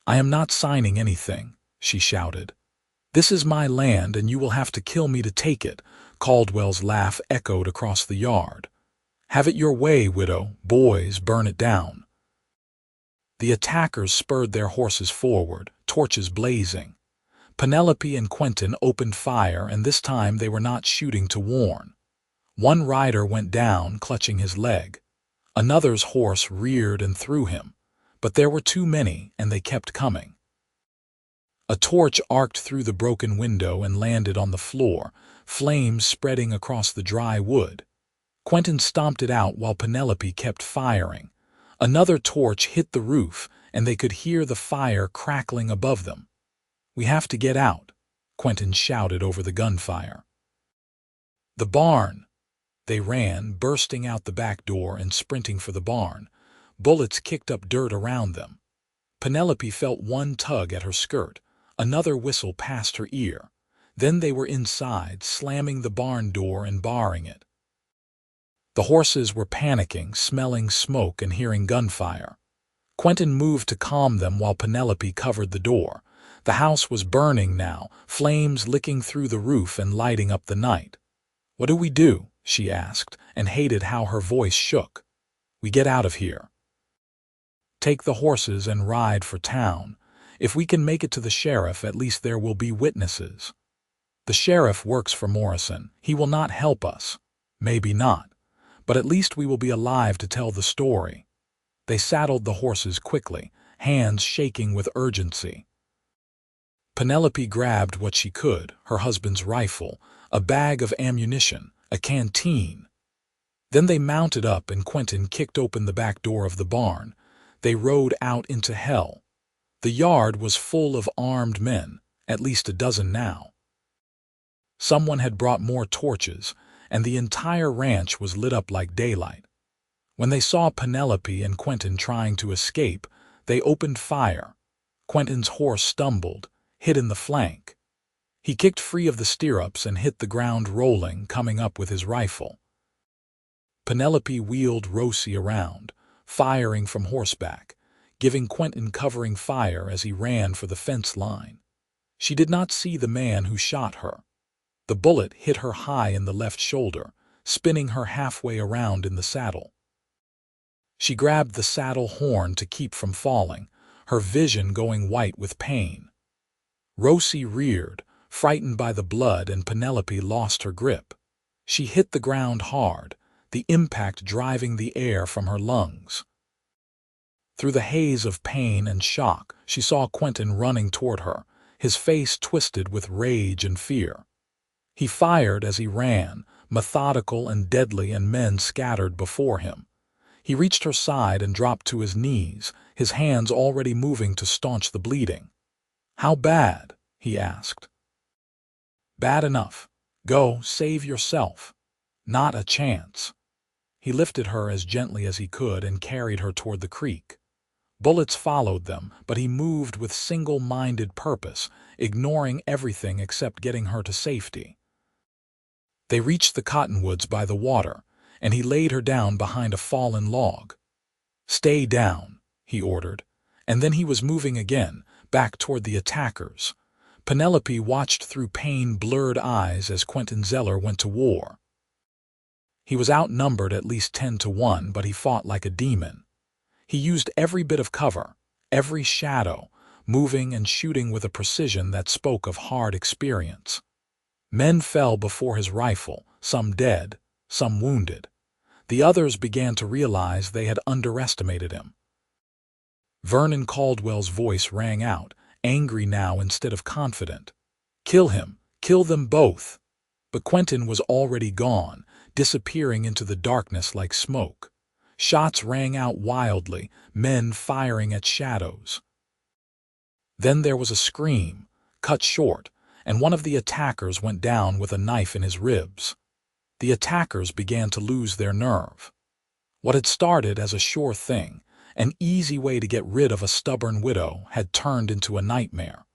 "I am not signing anything," she shouted. "This is my land and you will have to kill me to take it." Caldwell's laugh echoed across the yard. "Have it your way, widow. Boys, burn it down." The attackers spurred their horses forward, torches blazing. Penelope and Quentin opened fire, and this time they were not shooting to warn. One rider went down, clutching his leg. Another's horse reared and threw him, but there were too many and they kept coming. A torch arced through the broken window and landed on the floor, flames spreading across the dry wood. Quentin stomped it out while Penelope kept firing. Another torch hit the roof and they could hear the fire crackling above them. "We have to get out," Quentin shouted over the gunfire. "The barn!" They ran, bursting out the back door and sprinting for the barn. Bullets kicked up dirt around them. Penelope felt one tug at her skirt, another whistle past her ear. Then they were inside, slamming the barn door and barring it. The horses were panicking, smelling smoke and hearing gunfire. Quentin moved to calm them while Penelope covered the door. The house was burning now, flames licking through the roof and lighting up the night. "What do we do?" she asked, and hated how her voice shook. "We get out of here. Take the horses and ride for town. If we can make it to the sheriff, at least there will be witnesses. The sheriff works for Morrison. He will not help us. Maybe not. But at least we will be alive to tell the story." They saddled the horses quickly, hands shaking with urgency. Penelope grabbed what she could, her husband's rifle, a bag of ammunition, a canteen. Then they mounted up and Quentin kicked open the back door of the barn. They rode out into hell. The yard was full of armed men, at least a dozen now. Someone had brought more torches, and the entire ranch was lit up like daylight. When they saw Penelope and Quentin trying to escape, they opened fire. Quentin's horse stumbled, hit in the flank. He kicked free of the stirrups and hit the ground rolling, coming up with his rifle. Penelope wheeled Rosie around, firing from horseback, giving Quentin covering fire as he ran for the fence line. She did not see the man who shot her. The bullet hit her high in the left shoulder, spinning her halfway around in the saddle. She grabbed the saddle horn to keep from falling, her vision going white with pain. Rosie reared, frightened by the blood, and Penelope lost her grip. She hit the ground hard, the impact driving the air from her lungs. Through the haze of pain and shock, she saw Quentin running toward her, his face twisted with rage and fear. He fired as he ran, methodical and deadly, and men scattered before him. He reached her side and dropped to his knees, his hands already moving to staunch the bleeding. "How bad?" he asked. "Bad enough. Go, save yourself." "Not a chance." He lifted her as gently as he could and carried her toward the creek. Bullets followed them, but he moved with single-minded purpose, ignoring everything except getting her to safety. They reached the cottonwoods by the water, and he laid her down behind a fallen log. "Stay down," he ordered, and then he was moving again, back toward the attackers. Penelope watched through pain-blurred eyes as Quentin Zeller went to war. He was outnumbered at least 10-1, but he fought like a demon. He used every bit of cover, every shadow, moving and shooting with a precision that spoke of hard experience. Men fell before his rifle, some dead, some wounded. The others began to realize they had underestimated him. Vernon Caldwell's voice rang out, angry now instead of confident. "Kill him! Kill them both!" But Quentin was already gone, disappearing into the darkness like smoke. Shots rang out wildly, men firing at shadows. Then there was a scream, cut short, and one of the attackers went down with a knife in his ribs. The attackers began to lose their nerve. What had started as a sure thing, an easy way to get rid of a stubborn widow, had turned into a nightmare.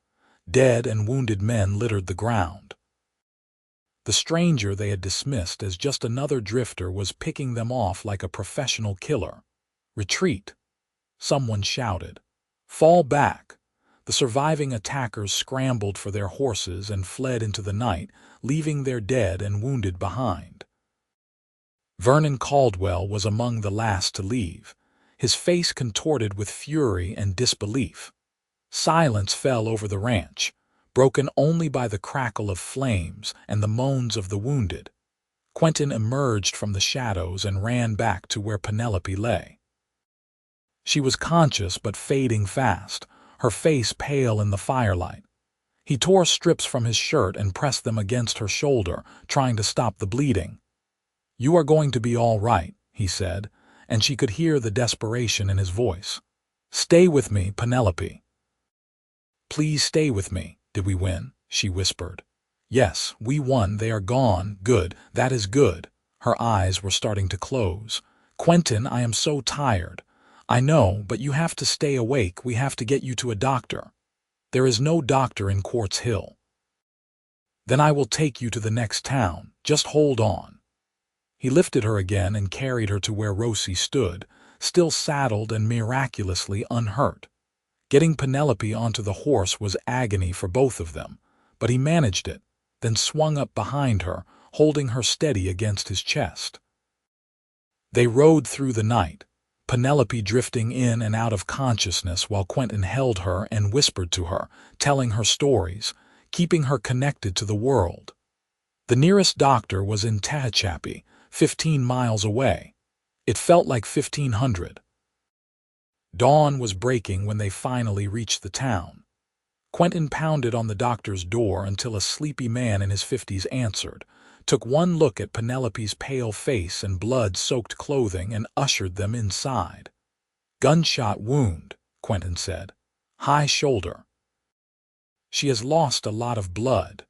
Dead and wounded men littered the ground. The stranger they had dismissed as just another drifter was picking them off like a professional killer. "Retreat!" someone shouted. "Fall back!" The surviving attackers scrambled for their horses and fled into the night, leaving their dead and wounded behind. Vernon Caldwell was among the last to leave, his face contorted with fury and disbelief. Silence fell over the ranch, broken only by the crackle of flames and the moans of the wounded. Quentin emerged from the shadows and ran back to where Penelope lay. She was conscious but fading fast, her face pale in the firelight. He tore strips from his shirt and pressed them against her shoulder, trying to stop the bleeding. "You are going to be all right," he said, and she could hear the desperation in his voice. "Stay with me, Penelope." "Please stay with me. Did we win?" she whispered. "Yes, we won. They are gone. Good. That is good." Her eyes were starting to close. "Quentin, I am so tired." "I know, but you have to stay awake. We have to get you to a doctor." "There is no doctor in Quartz Hill." "Then I will take you to the next town. Just hold on." He lifted her again and carried her to where Rosie stood, still saddled and miraculously unhurt. Getting Penelope onto the horse was agony for both of them, but he managed it, then swung up behind her, holding her steady against his chest. They rode through the night, Penelope drifting in and out of consciousness while Quentin held her and whispered to her, telling her stories, keeping her connected to the world. The nearest doctor was in Tehachapi, 15 miles away. It felt like 1500. Dawn was breaking when they finally reached the town. Quentin pounded on the doctor's door until a sleepy man in his 50s answered, took one look at Penelope's pale face and blood-soaked clothing and ushered them inside. "Gunshot wound," Quentin said. "High shoulder. She has lost a lot of blood."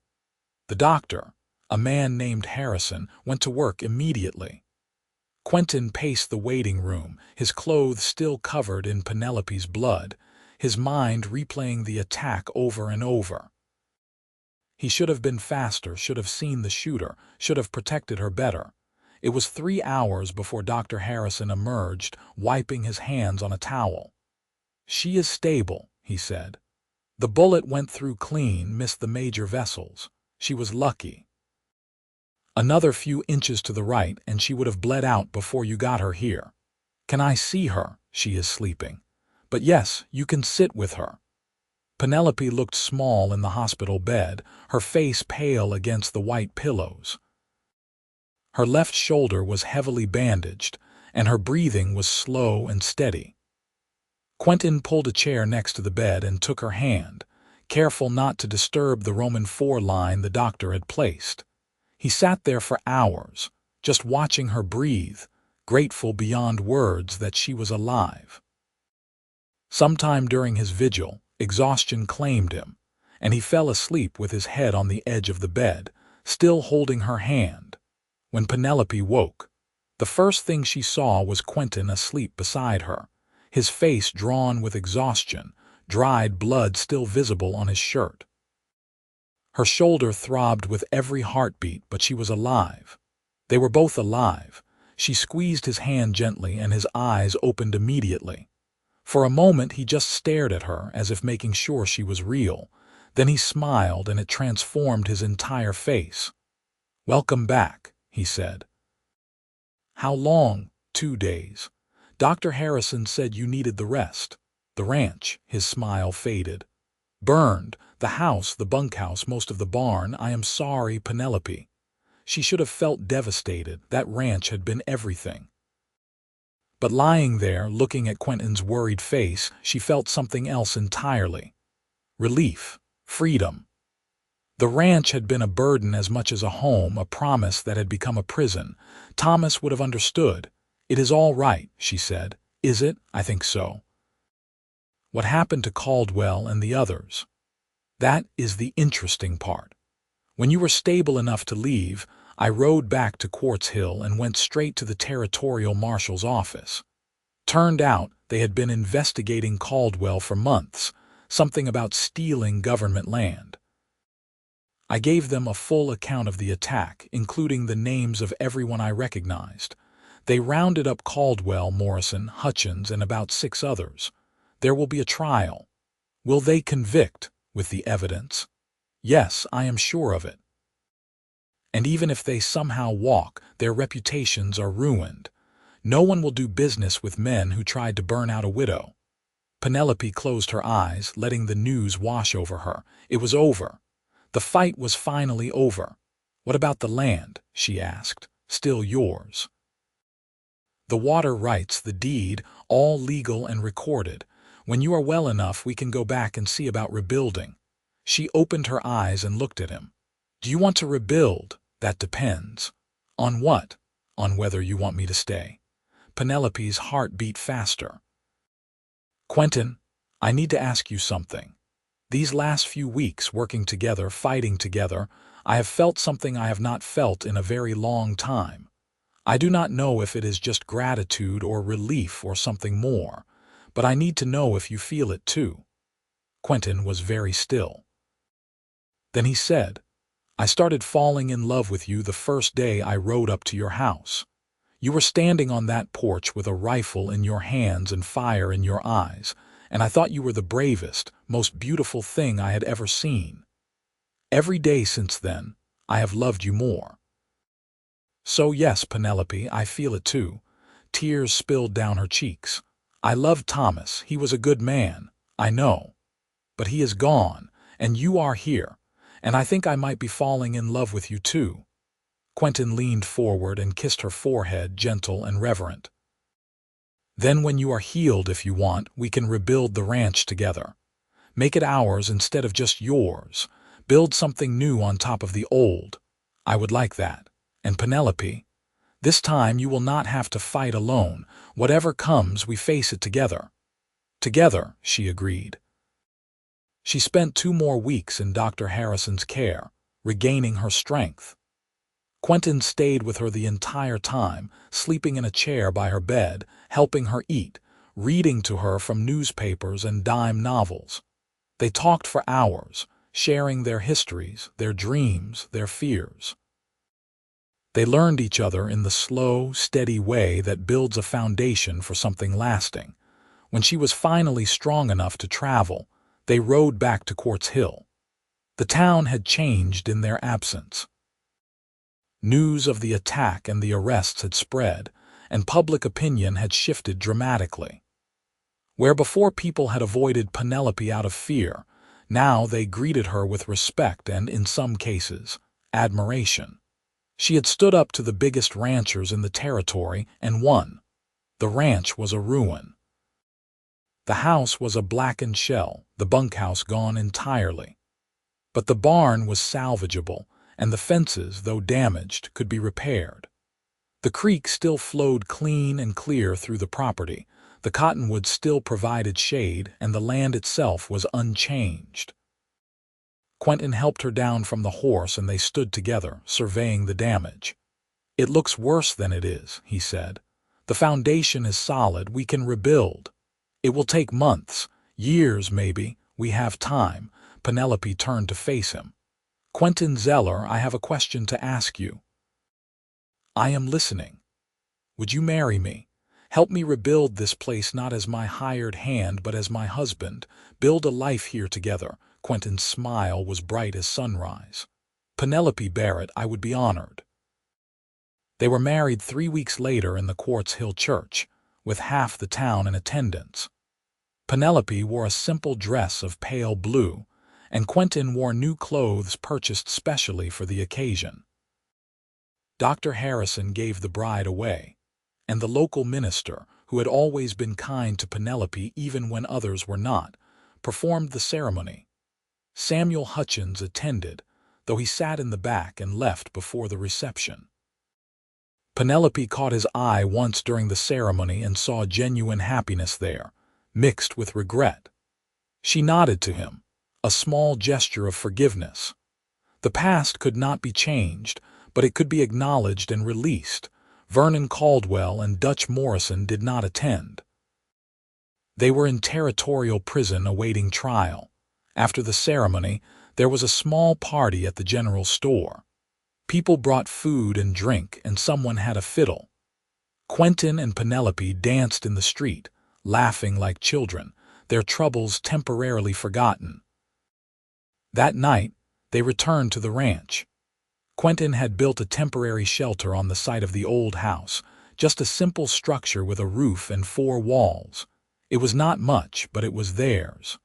The doctor, a man named Harrison, went to work immediately. Quentin paced the waiting room, his clothes still covered in Penelope's blood, his mind replaying the attack over and over. He should have been faster, should have seen the shooter, should have protected her better. It was 3 hours before Dr. Harrison emerged, wiping his hands on a towel. "She is stable," he said. "The bullet went through clean, missed the major vessels. She was lucky. Another few inches to the right and she would have bled out before you got her here. Can I see her? She is sleeping. But yes, you can sit with her." Penelope looked small in the hospital bed, her face pale against the white pillows. Her left shoulder was heavily bandaged, and her breathing was slow and steady. Quentin pulled a chair next to the bed and took her hand, careful not to disturb the Roman 4 line the doctor had placed. He sat there for hours, just watching her breathe, grateful beyond words that she was alive. Sometime during his vigil, exhaustion claimed him, and he fell asleep with his head on the edge of the bed, still holding her hand. When Penelope woke, the first thing she saw was Quentin asleep beside her, his face drawn with exhaustion, dried blood still visible on his shirt. Her shoulder throbbed with every heartbeat, but she was alive. They were both alive. She squeezed his hand gently and his eyes opened immediately. For a moment he just stared at her as if making sure she was real. Then he smiled and it transformed his entire face. "Welcome back," he said. "How long?" "2 days. Dr. Harrison said you needed the rest." "The ranch," his smile faded. "Burned. The house, the bunkhouse, most of the barn. I am sorry, Penelope." She should have felt devastated. That ranch had been everything. But lying there, looking at Quentin's worried face, she felt something else entirely. Relief. Freedom. The ranch had been a burden as much as a home, a promise that had become a prison. Thomas would have understood. "It is all right," she said. "Is it?" "I think so." "What happened to Caldwell and the others?" "That is the interesting part. When you were stable enough to leave, I rode back to Quartz Hill and went straight to the territorial marshal's office. Turned out they had been investigating Caldwell for months, something about stealing government land. I gave them a full account of the attack, including the names of everyone I recognized. They rounded up Caldwell, Morrison, Hutchins, and about 6 others. There will be a trial. Will they convict with the evidence? Yes, I am sure of it. And even if they somehow walk, their reputations are ruined. No one will do business with men who tried to burn out a widow." Penelope closed her eyes, letting the news wash over her. It was over. The fight was finally over. "What about the land?" she asked. still yours. The water rights, the deed, all legal and recorded. When you are well enough, we can go back and see about rebuilding. She opened her eyes and looked at him. Do you want to rebuild? That depends. On what? On whether you want me to stay. Penelope's heart beat faster. Quentin, I need to ask you something. These last few weeks working together, fighting together, I have felt something I have not felt in a very long time. I do not know if it is just gratitude or relief or something more, but I need to know if you feel it too. Quentin was very still. Then he said, I started falling in love with you the first day I rode up to your house. You were standing on that porch with a rifle in your hands and fire in your eyes, and I thought you were the bravest, most beautiful thing I had ever seen. Every day since then, I have loved you more. So yes, Penelope, I feel it too. Tears spilled down her cheeks. I loved Thomas. He was a good man, I know. But he is gone, and you are here, and I think I might be falling in love with you too. Quentin leaned forward and kissed her forehead, gentle and reverent. Then when you are healed, if you want, we can rebuild the ranch together. Make it ours instead of just yours. Build something new on top of the old. I would like that. And Penelope, this time you will not have to fight alone. Whatever comes, we face it together. Together, she agreed. She spent 2 more weeks in Dr. Harrison's care, regaining her strength. Quentin stayed with her the entire time, sleeping in a chair by her bed, helping her eat, reading to her from newspapers and dime novels. They talked for hours, sharing their histories, their dreams, their fears. They learned each other in the slow, steady way that builds a foundation for something lasting. When she was finally strong enough to travel, they rode back to Quartz Hill. The town had changed in their absence. News of the attack and the arrests had spread, and public opinion had shifted dramatically. Where before people had avoided Penelope out of fear, now they greeted her with respect and, in some cases, admiration. She had stood up to the biggest ranchers in the territory and won. The ranch was a ruin. The house was a blackened shell, the bunkhouse gone entirely. But the barn was salvageable, and the fences, though damaged, could be repaired. The creek still flowed clean and clear through the property, the cottonwoods still provided shade, and the land itself was unchanged. Quentin helped her down from the horse and they stood together, surveying the damage. It looks worse than it is, he said. The foundation is solid, we can rebuild. It will take months, years maybe, we have time. Penelope turned to face him. Quentin Zeller, I have a question to ask you. I am listening. Would you marry me? Help me rebuild this place not as my hired hand but as my husband. Build a life here together. Quentin's smile was bright as sunrise. Penelope Barrett, I would be honored. They were married 3 weeks later in the Quartz Hill Church, with half the town in attendance. Penelope wore a simple dress of pale blue, and Quentin wore new clothes purchased specially for the occasion. Dr. Harrison gave the bride away, and the local minister, who had always been kind to Penelope even when others were not, performed the ceremony. Samuel Hutchins attended, though he sat in the back and left before the reception. Penelope caught his eye once during the ceremony and saw genuine happiness there, mixed with regret. She nodded to him, a small gesture of forgiveness. The past could not be changed, but it could be acknowledged and released. Vernon Caldwell and Dutch Morrison did not attend. They were in territorial prison awaiting trial. After the ceremony, there was a small party at the general store. People brought food and drink, and someone had a fiddle. Quentin and Penelope danced in the street, laughing like children, their troubles temporarily forgotten. That night, they returned to the ranch. Quentin had built a temporary shelter on the site of the old house, just a simple structure with a roof and 4 walls. It was not much, but it was theirs.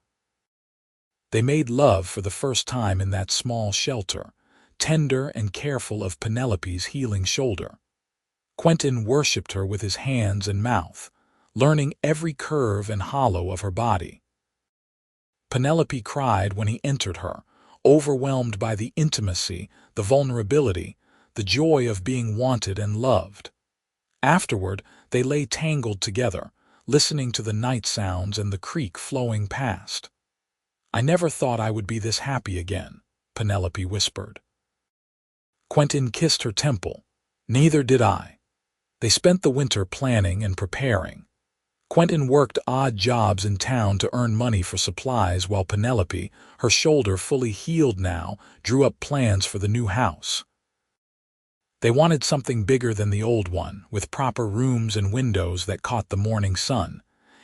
They made love for the first time in that small shelter, tender and careful of Penelope's healing shoulder. Quentin worshipped her with his hands and mouth, learning every curve and hollow of her body. Penelope cried when he entered her, overwhelmed by the intimacy, the vulnerability, the joy of being wanted and loved. Afterward, they lay tangled together, listening to the night sounds and the creek flowing past. "I never thought I would be this happy again," Penelope whispered. Quentin kissed her temple. "Neither did I." They spent the winter planning and preparing. Quentin worked odd jobs in town to earn money for supplies while Penelope, her shoulder fully healed now, drew up plans for the new house. They wanted something bigger than the old one, with proper rooms and windows that caught the morning sun.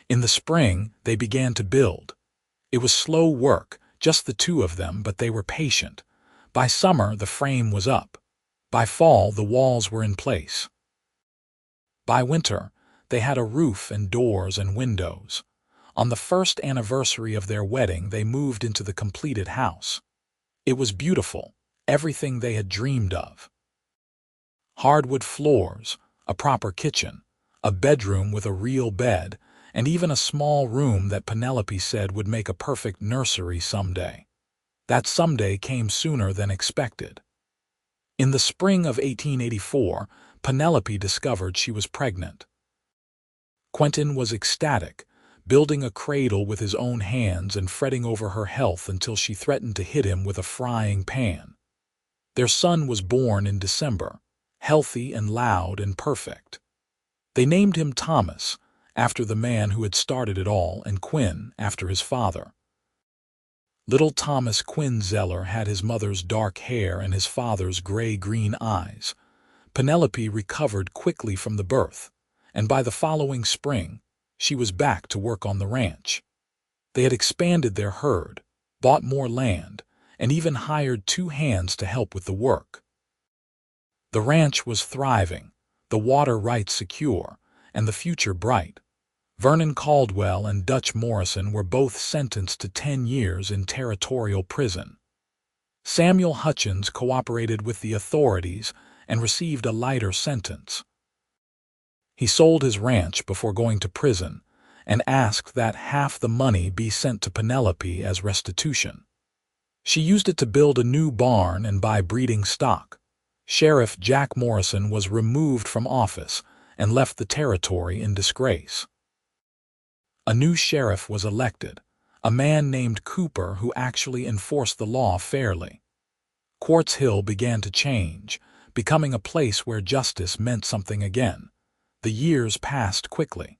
In the spring, they began to build. It was slow work, just the two of them, but they were patient. By summer, the frame was up. By fall, the walls were in place. By winter, they had a roof and doors and windows. On the first anniversary of their wedding, they moved into the completed house. It was beautiful, everything they had dreamed of. Hardwood floors, a proper kitchen, a bedroom with a real bed, and even a small room that Penelope said would make a perfect nursery someday. That someday came sooner than expected. In the spring of 1884, Penelope discovered she was pregnant. Quentin was ecstatic, building a cradle with his own hands and fretting over her health until she threatened to hit him with a frying pan. Their son was born in December, healthy and loud and perfect. They named him Thomas, after the man who had started it all, and Quinn, after his father. Little Thomas Quentin Zeller had his mother's dark hair and his father's gray-green eyes. Penelope recovered quickly from the birth, and by the following spring, she was back to work on the ranch. They had expanded their herd, bought more land, and even hired 2 hands to help with the work. The ranch was thriving, the water rights secure, and the future bright. Vernon Caldwell and Dutch Morrison were both sentenced to 10 years in territorial prison. Samuel Hutchins cooperated with the authorities and received a lighter sentence. He sold his ranch before going to prison and asked that half the money be sent to Penelope as restitution. She used it to build a new barn and buy breeding stock. Sheriff Jack Morrison was removed from office and left the territory in disgrace. A new sheriff was elected, a man named Cooper who actually enforced the law fairly. Quartz Hill began to change, becoming a place where justice meant something again. The years passed quickly.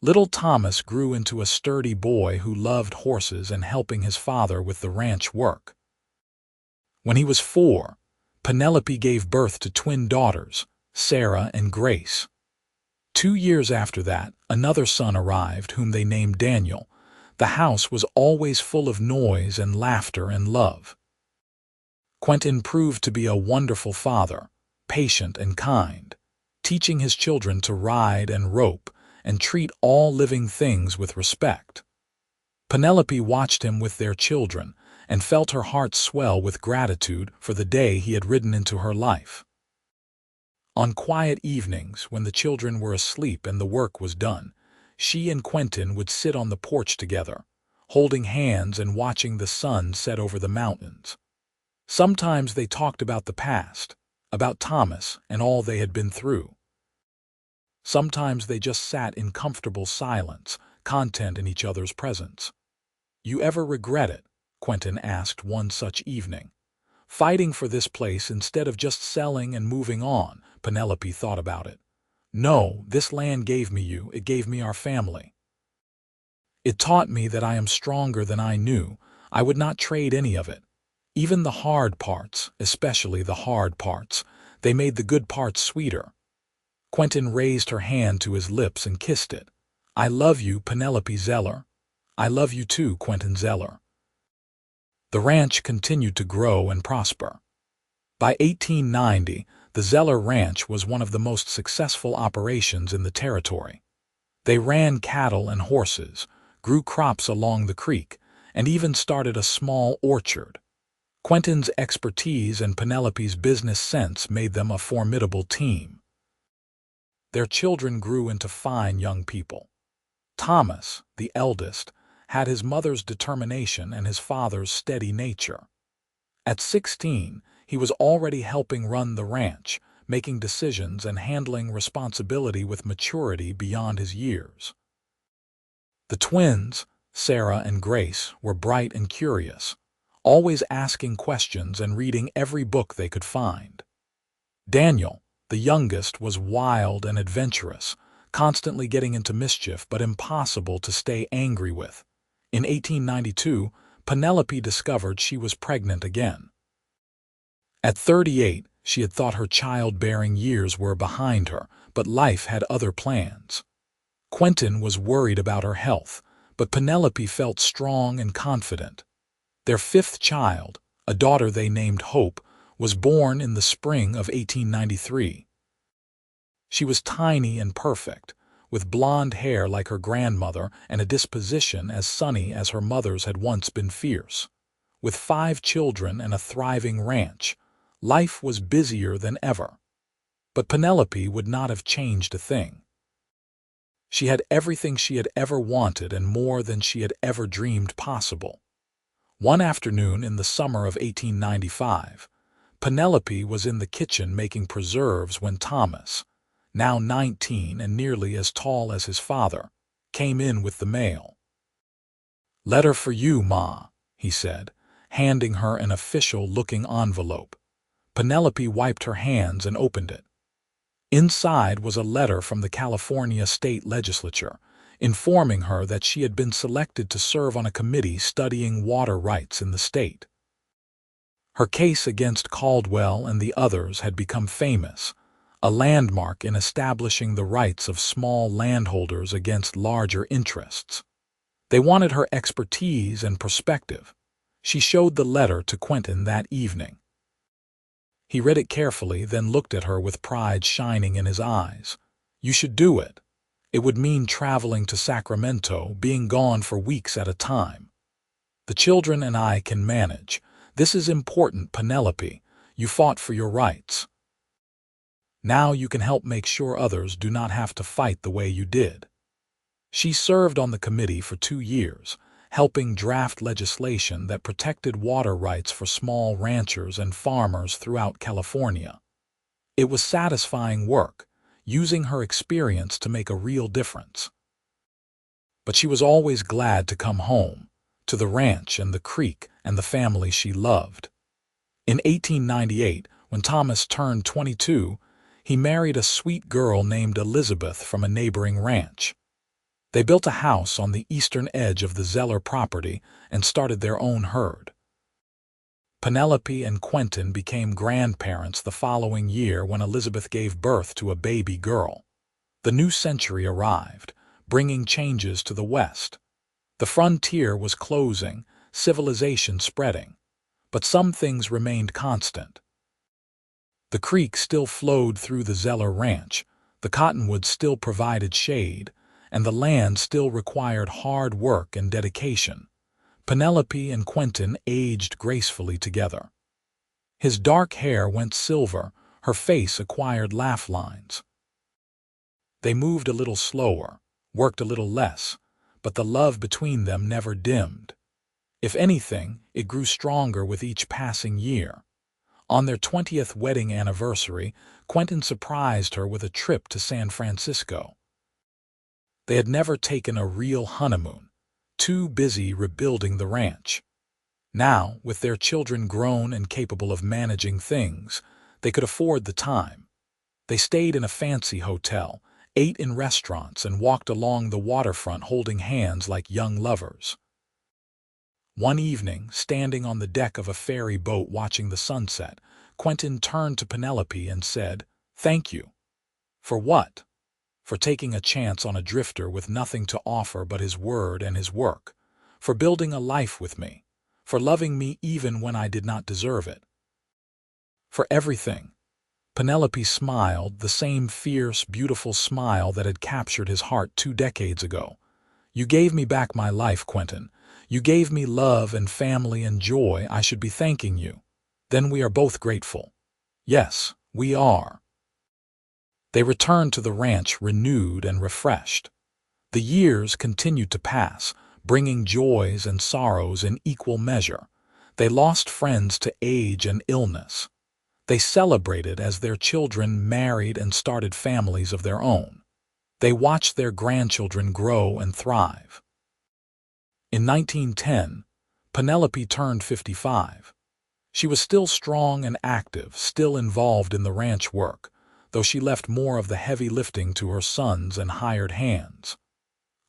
Little Thomas grew into a sturdy boy who loved horses and helping his father with the ranch work. When he was 4, Penelope gave birth to twin daughters, Sarah and Grace. 2 years after that, another son arrived whom they named Daniel. The house was always full of noise and laughter and love. Quentin proved to be a wonderful father, patient and kind, teaching his children to ride and rope and treat all living things with respect. Penelope watched him with their children and felt her heart swell with gratitude for the day he had ridden into her life. On quiet evenings, when the children were asleep and the work was done, she and Quentin would sit on the porch together, holding hands and watching the sun set over the mountains. Sometimes they talked about the past, about Thomas and all they had been through. Sometimes they just sat in comfortable silence, content in each other's presence. "You ever regret it?" Quentin asked one such evening. "Fighting for this place instead of just selling and moving on?" Penelope thought about it. "No, this land gave me you, it gave me our family. It taught me that I am stronger than I knew. I would not trade any of it. Even the hard parts, especially the hard parts, they made the good parts sweeter." Quentin raised her hand to his lips and kissed it. "I love you, Penelope Zeller." "I love you too, Quentin Zeller." The ranch continued to grow and prosper. By 1890, the Zeller Ranch was one of the most successful operations in the territory. They ran cattle and horses, grew crops along the creek, and even started a small orchard. Quentin's expertise and Penelope's business sense made them a formidable team. Their children grew into fine young people. Thomas, the eldest, had his mother's determination and his father's steady nature. At 16, he was already helping run the ranch, making decisions and handling responsibility with maturity beyond his years. The twins, Sarah and Grace, were bright and curious, always asking questions and reading every book they could find. Daniel, the youngest, was wild and adventurous, constantly getting into mischief but impossible to stay angry with. In 1892, Penelope discovered she was pregnant again. At 38, she had thought her childbearing years were behind her, but life had other plans. Quentin was worried about her health, but Penelope felt strong and confident. Their fifth child, a daughter they named Hope, was born in the spring of 1893. She was tiny and perfect, with blonde hair like her grandmother and a disposition as sunny as her mother's had once been fierce. With 5 children and a thriving ranch, life was busier than ever. But Penelope would not have changed a thing. She had everything she had ever wanted and more than she had ever dreamed possible. One afternoon in the summer of 1895, Penelope was in the kitchen making preserves when Thomas, now 19 and nearly as tall as his father, came in with the mail. "Letter for you, Ma," he said, handing her an official-looking envelope. Penelope wiped her hands and opened it. Inside was a letter from the California State Legislature, informing her that she had been selected to serve on a committee studying water rights in the state. Her case against Caldwell and the others had become famous, a landmark in establishing the rights of small landholders against larger interests. They wanted her expertise and perspective. She showed the letter to Quentin that evening. He read it carefully, then looked at her with pride shining in his eyes. "You should do it. It would mean traveling to Sacramento, being gone for weeks at a time. The children and I can manage. This is important, Penelope. You fought for your rights. Now you can help make sure others do not have to fight the way you did." She served on the committee for 2 years, helping draft legislation that protected water rights for small ranchers and farmers throughout California. It was satisfying work, using her experience to make a real difference. But she was always glad to come home, to the ranch and the creek and the family she loved. In 1898, when Thomas turned 22, he married a sweet girl named Elizabeth from a neighboring ranch. They built a house on the eastern edge of the Zeller property and started their own herd. Penelope and Quentin became grandparents the following year when Elizabeth gave birth to a baby girl. The new century arrived, bringing changes to the West. The frontier was closing, civilization spreading, but some things remained constant. The creek still flowed through the Zeller ranch, the cottonwoods still provided shade, and the land still required hard work and dedication. Penelope and Quentin aged gracefully together. His dark hair went silver, her face acquired laugh lines. They moved a little slower, worked a little less, but the love between them never dimmed. If anything, it grew stronger with each passing year. On their 20th wedding anniversary, Quentin surprised her with a trip to San Francisco. They had never taken a real honeymoon, too busy rebuilding the ranch. Now, with their children grown and capable of managing things, they could afford the time. They stayed in a fancy hotel, ate in restaurants, and walked along the waterfront holding hands like young lovers. One evening, standing on the deck of a ferry boat watching the sunset, Quentin turned to Penelope and said, "Thank you." "For what?" "For taking a chance on a drifter with nothing to offer but his word and his work. For building a life with me. For loving me even when I did not deserve it. For everything." Penelope smiled, the same fierce, beautiful smile that had captured his heart 2 decades ago. "You gave me back my life, Quentin. You gave me love and family and joy. I should be thanking you. Then we are both grateful." "Yes, we are." They returned to the ranch renewed and refreshed. The years continued to pass, bringing joys and sorrows in equal measure. They lost friends to age and illness. They celebrated as their children married and started families of their own. They watched their grandchildren grow and thrive. In 1910, Penelope turned 55. She was still strong and active, still involved in the ranch work, though she left more of the heavy lifting to her sons and hired hands.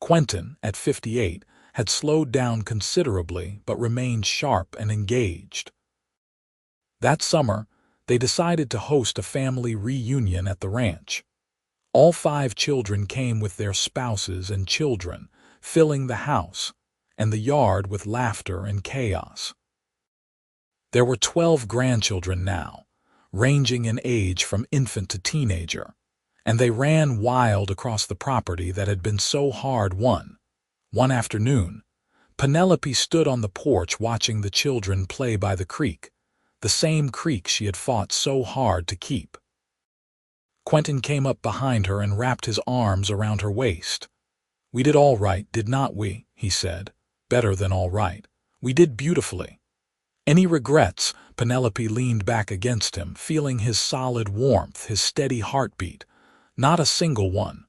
Quentin, at 58, had slowed down considerably but remained sharp and engaged. That summer, they decided to host a family reunion at the ranch. All 5 children came with their spouses and children, filling the house and the yard with laughter and chaos. There were 12 grandchildren now, ranging in age from infant to teenager, and they ran wild across the property that had been so hard won. One afternoon, Penelope stood on the porch watching the children play by the creek, the same creek she had fought so hard to keep. Quentin came up behind her and wrapped his arms around her waist. "We did all right, did not we?" he said. "Better than all right. We did beautifully." "Any regrets?" Penelope leaned back against him, feeling his solid warmth, his steady heartbeat. "Not a single one."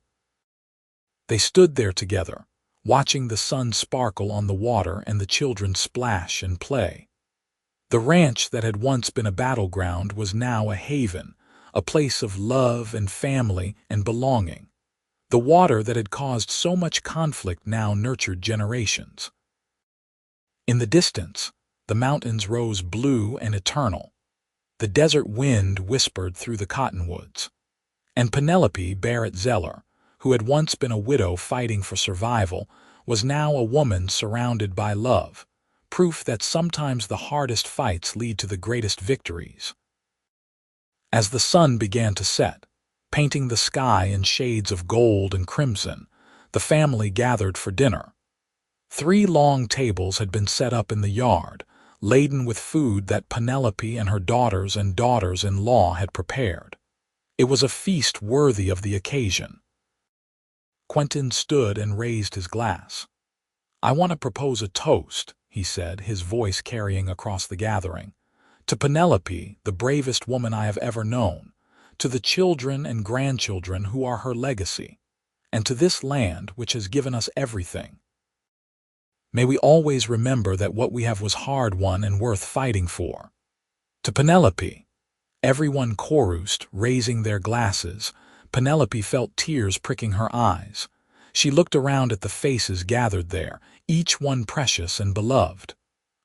They stood there together, watching the sun sparkle on the water and the children splash and play. The ranch that had once been a battleground was now a haven, a place of love and family and belonging. The water that had caused so much conflict now nurtured generations. In the distance, the mountains rose blue and eternal. The desert wind whispered through the cottonwoods. And Penelope Barrett Zeller, who had once been a widow fighting for survival, was now a woman surrounded by love, proof that sometimes the hardest fights lead to the greatest victories. As the sun began to set, painting the sky in shades of gold and crimson, the family gathered for dinner. 3 long tables had been set up in the yard, laden with food that Penelope and her daughters and daughters-in-law had prepared. It was a feast worthy of the occasion. Quentin stood and raised his glass. "I want to propose a toast," he said, his voice carrying across the gathering. "To Penelope, the bravest woman I have ever known, to the children and grandchildren who are her legacy, and to this land which has given us everything. May we always remember that what we have was hard-won and worth fighting for." To Penelope, everyone chorused, raising their glasses. Penelope felt tears pricking her eyes. She looked around at the faces gathered there, each one precious and beloved.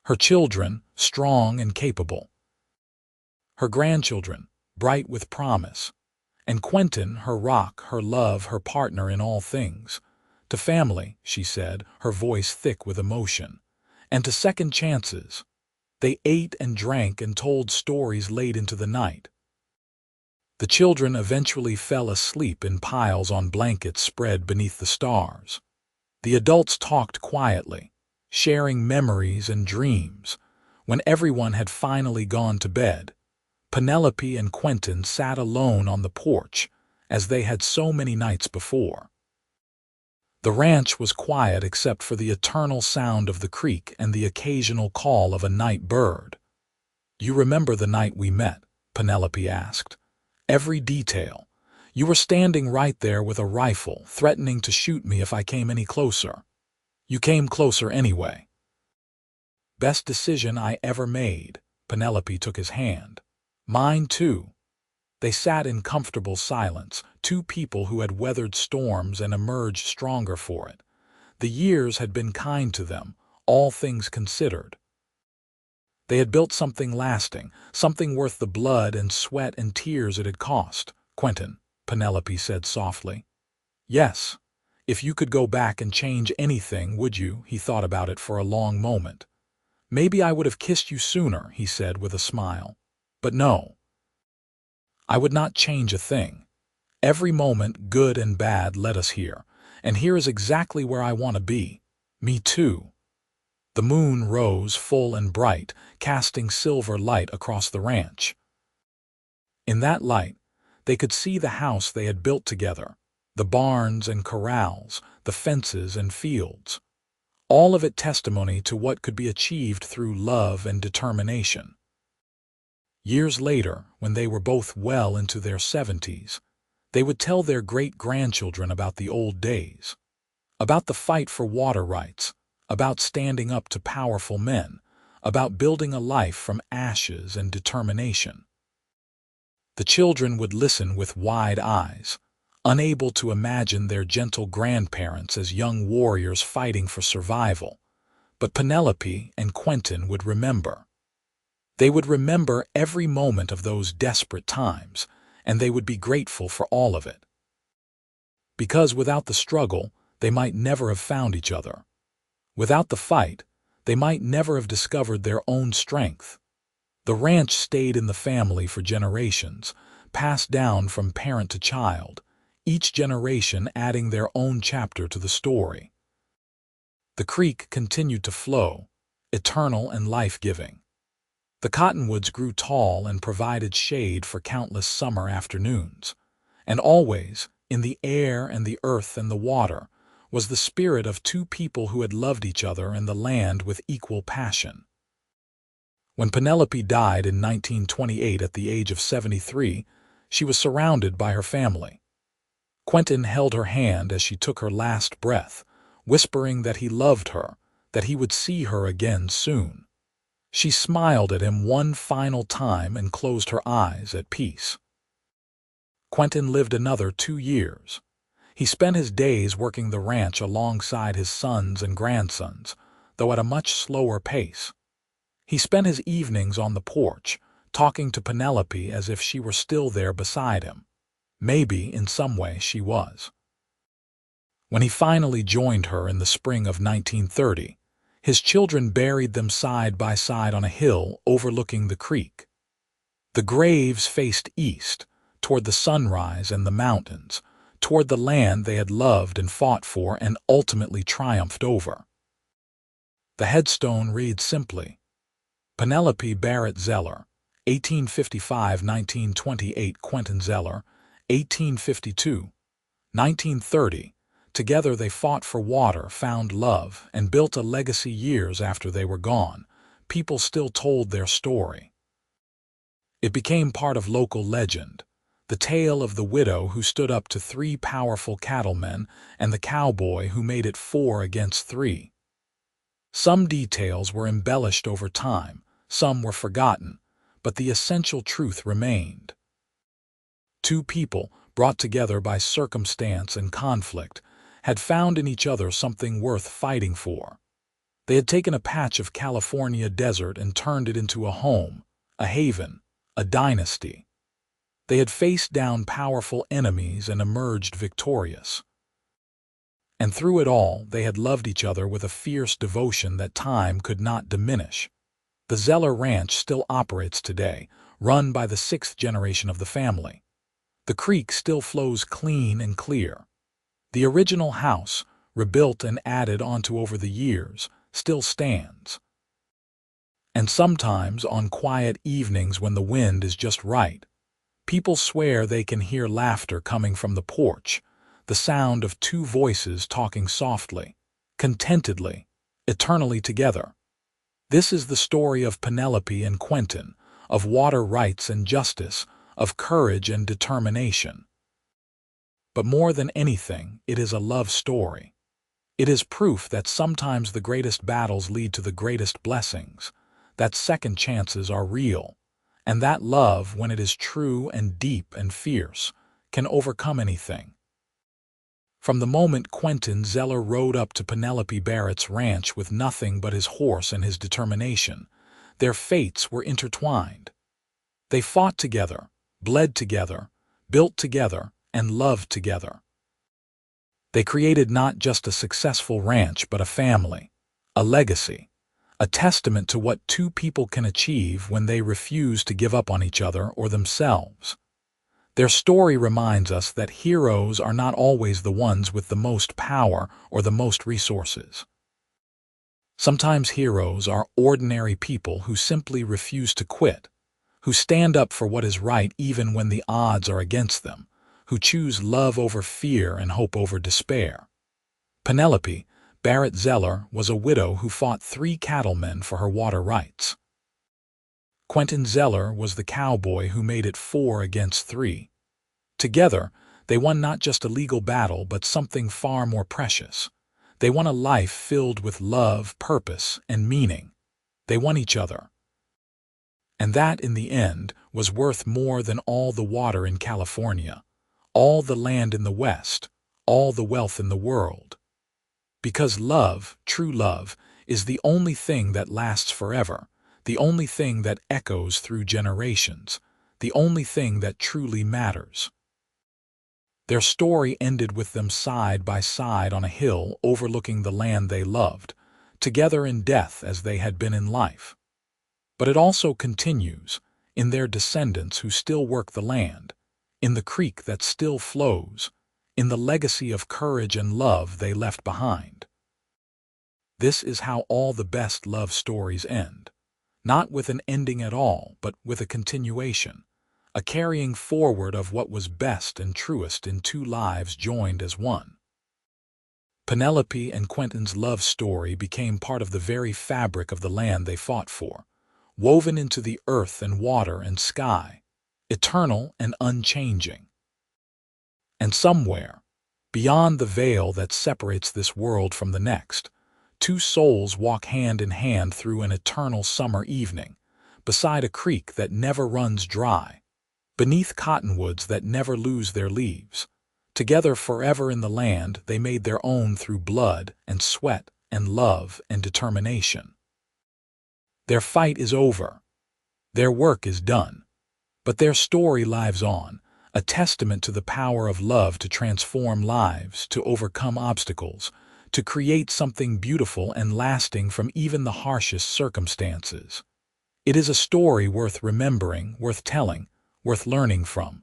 Her children, strong and capable. Her grandchildren, bright with promise. And Quentin, her rock, her love, her partner in all things. To family, she said, her voice thick with emotion. And to second chances. They ate and drank and told stories late into the night. The children eventually fell asleep in piles on blankets spread beneath the stars. The adults talked quietly, sharing memories and dreams. When everyone had finally gone to bed, Penelope and Quentin sat alone on the porch, as they had so many nights before. The ranch was quiet except for the eternal sound of the creek and the occasional call of a night bird. "You remember the night we met?" Penelope asked. "Every detail. You were standing right there with a rifle, threatening to shoot me if I came any closer. You came closer anyway." "Best decision I ever made." Penelope took his hand. "Mine too." They sat in comfortable silence, 2 people who had weathered storms and emerged stronger for it. The years had been kind to them, all things considered. They had built something lasting, something worth the blood and sweat and tears it had cost. "Quentin," Penelope said softly. "Yes. If you could go back and change anything, would you?" He thought about it for a long moment. "Maybe I would have kissed you sooner," he said with a smile. "But no. I would not change a thing. Every moment, good and bad, led us here, and here is exactly where I want to be. Me too." The moon rose full and bright, casting silver light across the ranch. In that light, They could see the house they had built together, the barns and corrals, the fences and fields. All of it testimony to what could be achieved through love and determination. Years later, when they were both well into their 70s, they would tell their great-grandchildren about the old days, about the fight for water rights, about standing up to powerful men, about building a life from ashes and determination. The children would listen with wide eyes, unable to imagine their gentle grandparents as young warriors fighting for survival. But Penelope and Quentin would remember. They would remember every moment of those desperate times, and they would be grateful for all of it. Because without the struggle, they might never have found each other. Without the fight, they might never have discovered their own strength. The ranch stayed in the family for generations, passed down from parent to child, each generation adding their own chapter to the story. The creek continued to flow, eternal and life-giving. The cottonwoods grew tall and provided shade for countless summer afternoons. And always, in the air and the earth and the water, was the spirit of two people who had loved each other and the land with equal passion. When Penelope died in 1928 at the age of 73, she was surrounded by her family. Quentin held her hand as she took her last breath, whispering that he loved her, that he would see her again soon. She smiled at him one final time and closed her eyes at peace. Quentin lived another 2 years. He spent his days working the ranch alongside his sons and grandsons, though at a much slower pace. He spent his evenings on the porch, talking to Penelope as if she were still there beside him. Maybe, in some way, she was. When he finally joined her in the spring of 1930, his children buried them side by side on a hill overlooking the creek. The graves faced east, toward the sunrise and the mountains, toward the land they had loved and fought for and ultimately triumphed over. The headstone reads simply, Penelope Barrett Zeller, 1855–1928 Quentin Zeller, 1852–1930. Together they fought for water, found love, and built a legacy years after they were gone. People still told their story. It became part of local legend, the tale of the widow who stood up to 3 powerful cattlemen and the cowboy who made it 4 against 3. Some details were embellished over time, some were forgotten, but the essential truth remained. 2 people, brought together by circumstance and conflict, had found in each other something worth fighting for. They had taken a patch of California desert and turned it into a home, a haven, a dynasty. They had faced down powerful enemies and emerged victorious. And through it all, they had loved each other with a fierce devotion that time could not diminish. The Zeller Ranch still operates today, run by the 6th generation of the family. The creek still flows clean and clear. The original house, rebuilt and added onto over the years, still stands. And sometimes, on quiet evenings when the wind is just right, people swear they can hear laughter coming from the porch, the sound of 2 voices talking softly, contentedly, eternally together. This is the story of Penelope and Quentin, of water rights and justice, of courage and determination. But more than anything, it is a love story. It is proof that sometimes the greatest battles lead to the greatest blessings, that second chances are real, and that love, when it is true and deep and fierce, can overcome anything. From the moment Quentin Zeller rode up to Penelope Barrett's ranch with nothing but his horse and his determination, their fates were intertwined. They fought together, bled together, built together, and loved together. They created not just a successful ranch but a family, a legacy, a testament to what 2 people can achieve when they refuse to give up on each other or themselves. Their story reminds us that heroes are not always the ones with the most power or the most resources. Sometimes heroes are ordinary people who simply refuse to quit, who stand up for what is right even when the odds are against them, who choose love over fear and hope over despair. Penelope Barrett Zeller was a widow who fought 3 cattlemen for her water rights. Quentin Zeller was the cowboy who made it 4 against 3. Together, they won not just a legal battle but something far more precious. They won a life filled with love, purpose, and meaning. They won each other. And that, in the end, was worth more than all the water in California, all the land in the West, all the wealth in the world. Because love, true love, is the only thing that lasts forever, the only thing that echoes through generations, the only thing that truly matters. Their story ended with them side by side on a hill overlooking the land they loved, together in death as they had been in life. But it also continues, in their descendants who still work the land, in the creek that still flows, in the legacy of courage and love they left behind. This is how all the best love stories end, not with an ending at all, but with a continuation, a carrying forward of what was best and truest in 2 lives joined as one. Penelope and Quentin's love story became part of the very fabric of the land they fought for, woven into the earth and water and sky, eternal and unchanging. And somewhere, beyond the veil that separates this world from the next, 2 souls walk hand in hand through an eternal summer evening, beside a creek that never runs dry, beneath cottonwoods that never lose their leaves, together forever in the land they made their own through blood and sweat and love and determination. Their fight is over. Their work is done. But their story lives on, a testament to the power of love to transform lives, to overcome obstacles, to create something beautiful and lasting from even the harshest circumstances. It is a story worth remembering, worth telling, worth learning from.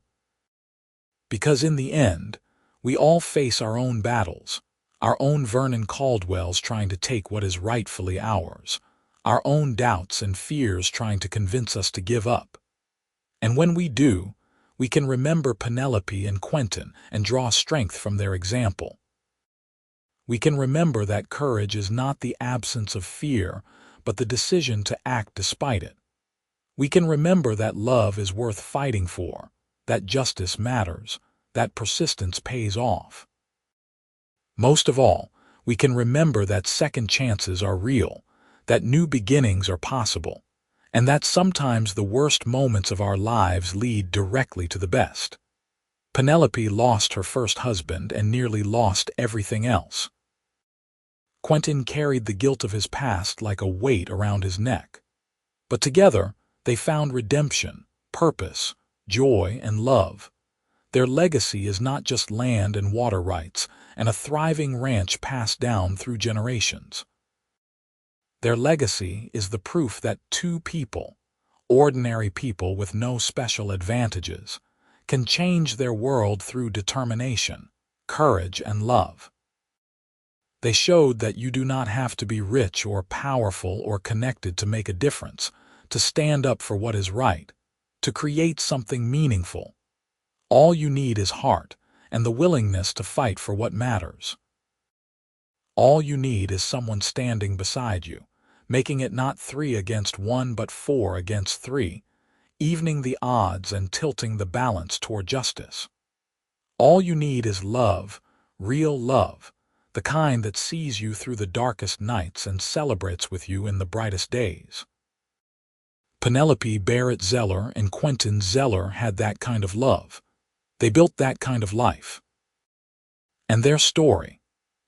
Because in the end, we all face our own battles, our own Vernon Caldwells trying to take what is rightfully ours, our own doubts and fears trying to convince us to give up. And when we do, we can remember Penelope and Quentin and draw strength from their example. We can remember that courage is not the absence of fear, but the decision to act despite it. We can remember that love is worth fighting for, that justice matters, that persistence pays off. Most of all, we can remember that second chances are real, that new beginnings are possible, and that sometimes the worst moments of our lives lead directly to the best. Penelope lost her first husband and nearly lost everything else. Quentin carried the guilt of his past like a weight around his neck. But together, they found redemption, purpose, joy, and love. Their legacy is not just land and water rights and a thriving ranch passed down through generations. Their legacy is the proof that 2 people, ordinary people with no special advantages, can change their world through determination, courage, and love. They showed that you do not have to be rich or powerful or connected to make a difference, to stand up for what is right, to create something meaningful. All you need is heart and the willingness to fight for what matters. All you need is someone standing beside you, making it not 3 against 1 but 4 against 3, evening the odds and tilting the balance toward justice. All you need is love, real love, the kind that sees you through the darkest nights and celebrates with you in the brightest days. Penelope Barrett Zeller and Quentin Zeller had that kind of love. They built that kind of life. And their story,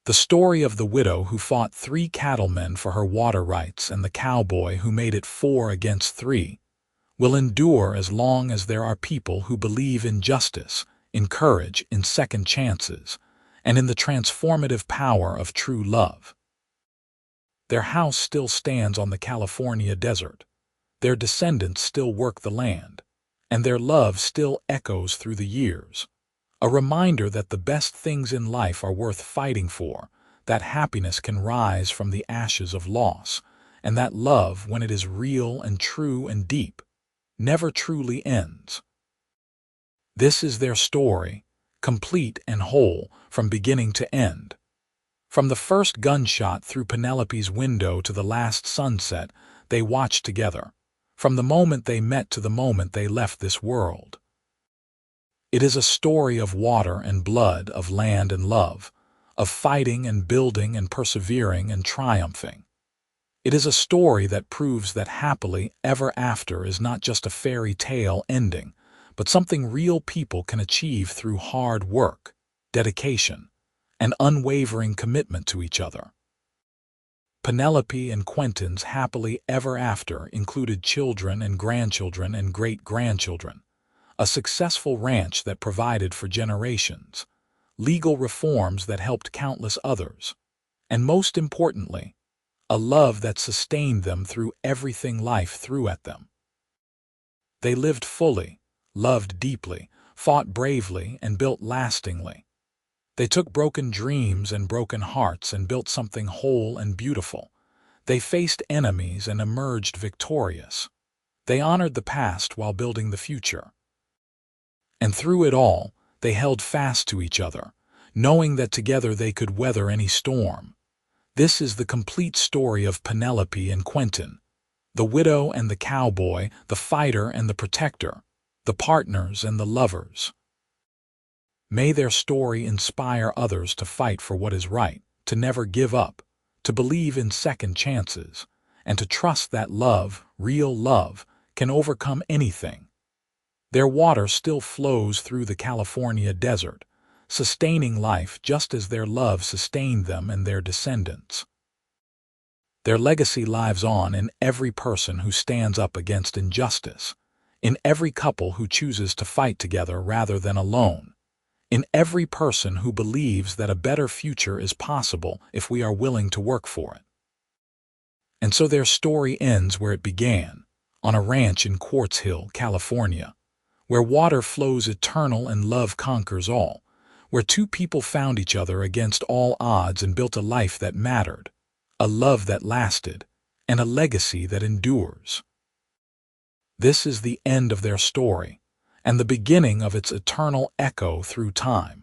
the story of the widow who fought 3 cattlemen for her water rights and the cowboy who made it 4 against 3, will endure as long as there are people who believe in justice, in courage, in second chances, and in the transformative power of true love. Their house still stands on the California desert. Their descendants still work the land, and their love still echoes through the years. A reminder that the best things in life are worth fighting for, that happiness can rise from the ashes of loss, and that love, when it is real and true and deep, never truly ends. This is their story, complete and whole from beginning to end. From the first gunshot through Penelope's window to the last sunset, they watched together. From the moment they met to the moment they left this world. It is a story of water and blood, of land and love, of fighting and building and persevering and triumphing. It is a story that proves that happily ever after is not just a fairy tale ending, but something real people can achieve through hard work, dedication, and unwavering commitment to each other. Penelope and Quentin's happily ever after included children and grandchildren and great-grandchildren, a successful ranch that provided for generations, legal reforms that helped countless others, and most importantly, a love that sustained them through everything life threw at them. They lived fully, loved deeply, fought bravely, and built lastingly. They took broken dreams and broken hearts and built something whole and beautiful. They faced enemies and emerged victorious. They honored the past while building the future. And through it all, they held fast to each other, knowing that together they could weather any storm. This is the complete story of Penelope and Quentin, the widow and the cowboy, the fighter and the protector, the partners and the lovers. May their story inspire others to fight for what is right, to never give up, to believe in second chances, and to trust that love, real love, can overcome anything. Their water still flows through the California desert, sustaining life just as their love sustained them and their descendants. Their legacy lives on in every person who stands up against injustice, in every couple who chooses to fight together rather than alone, in every person who believes that a better future is possible if we are willing to work for it. And so their story ends where it began, on a ranch in Quartz Hill, California, where water flows eternal and love conquers all, where two people found each other against all odds and built a life that mattered, a love that lasted, and a legacy that endures. This is the end of their story, and the beginning of its eternal echo through time.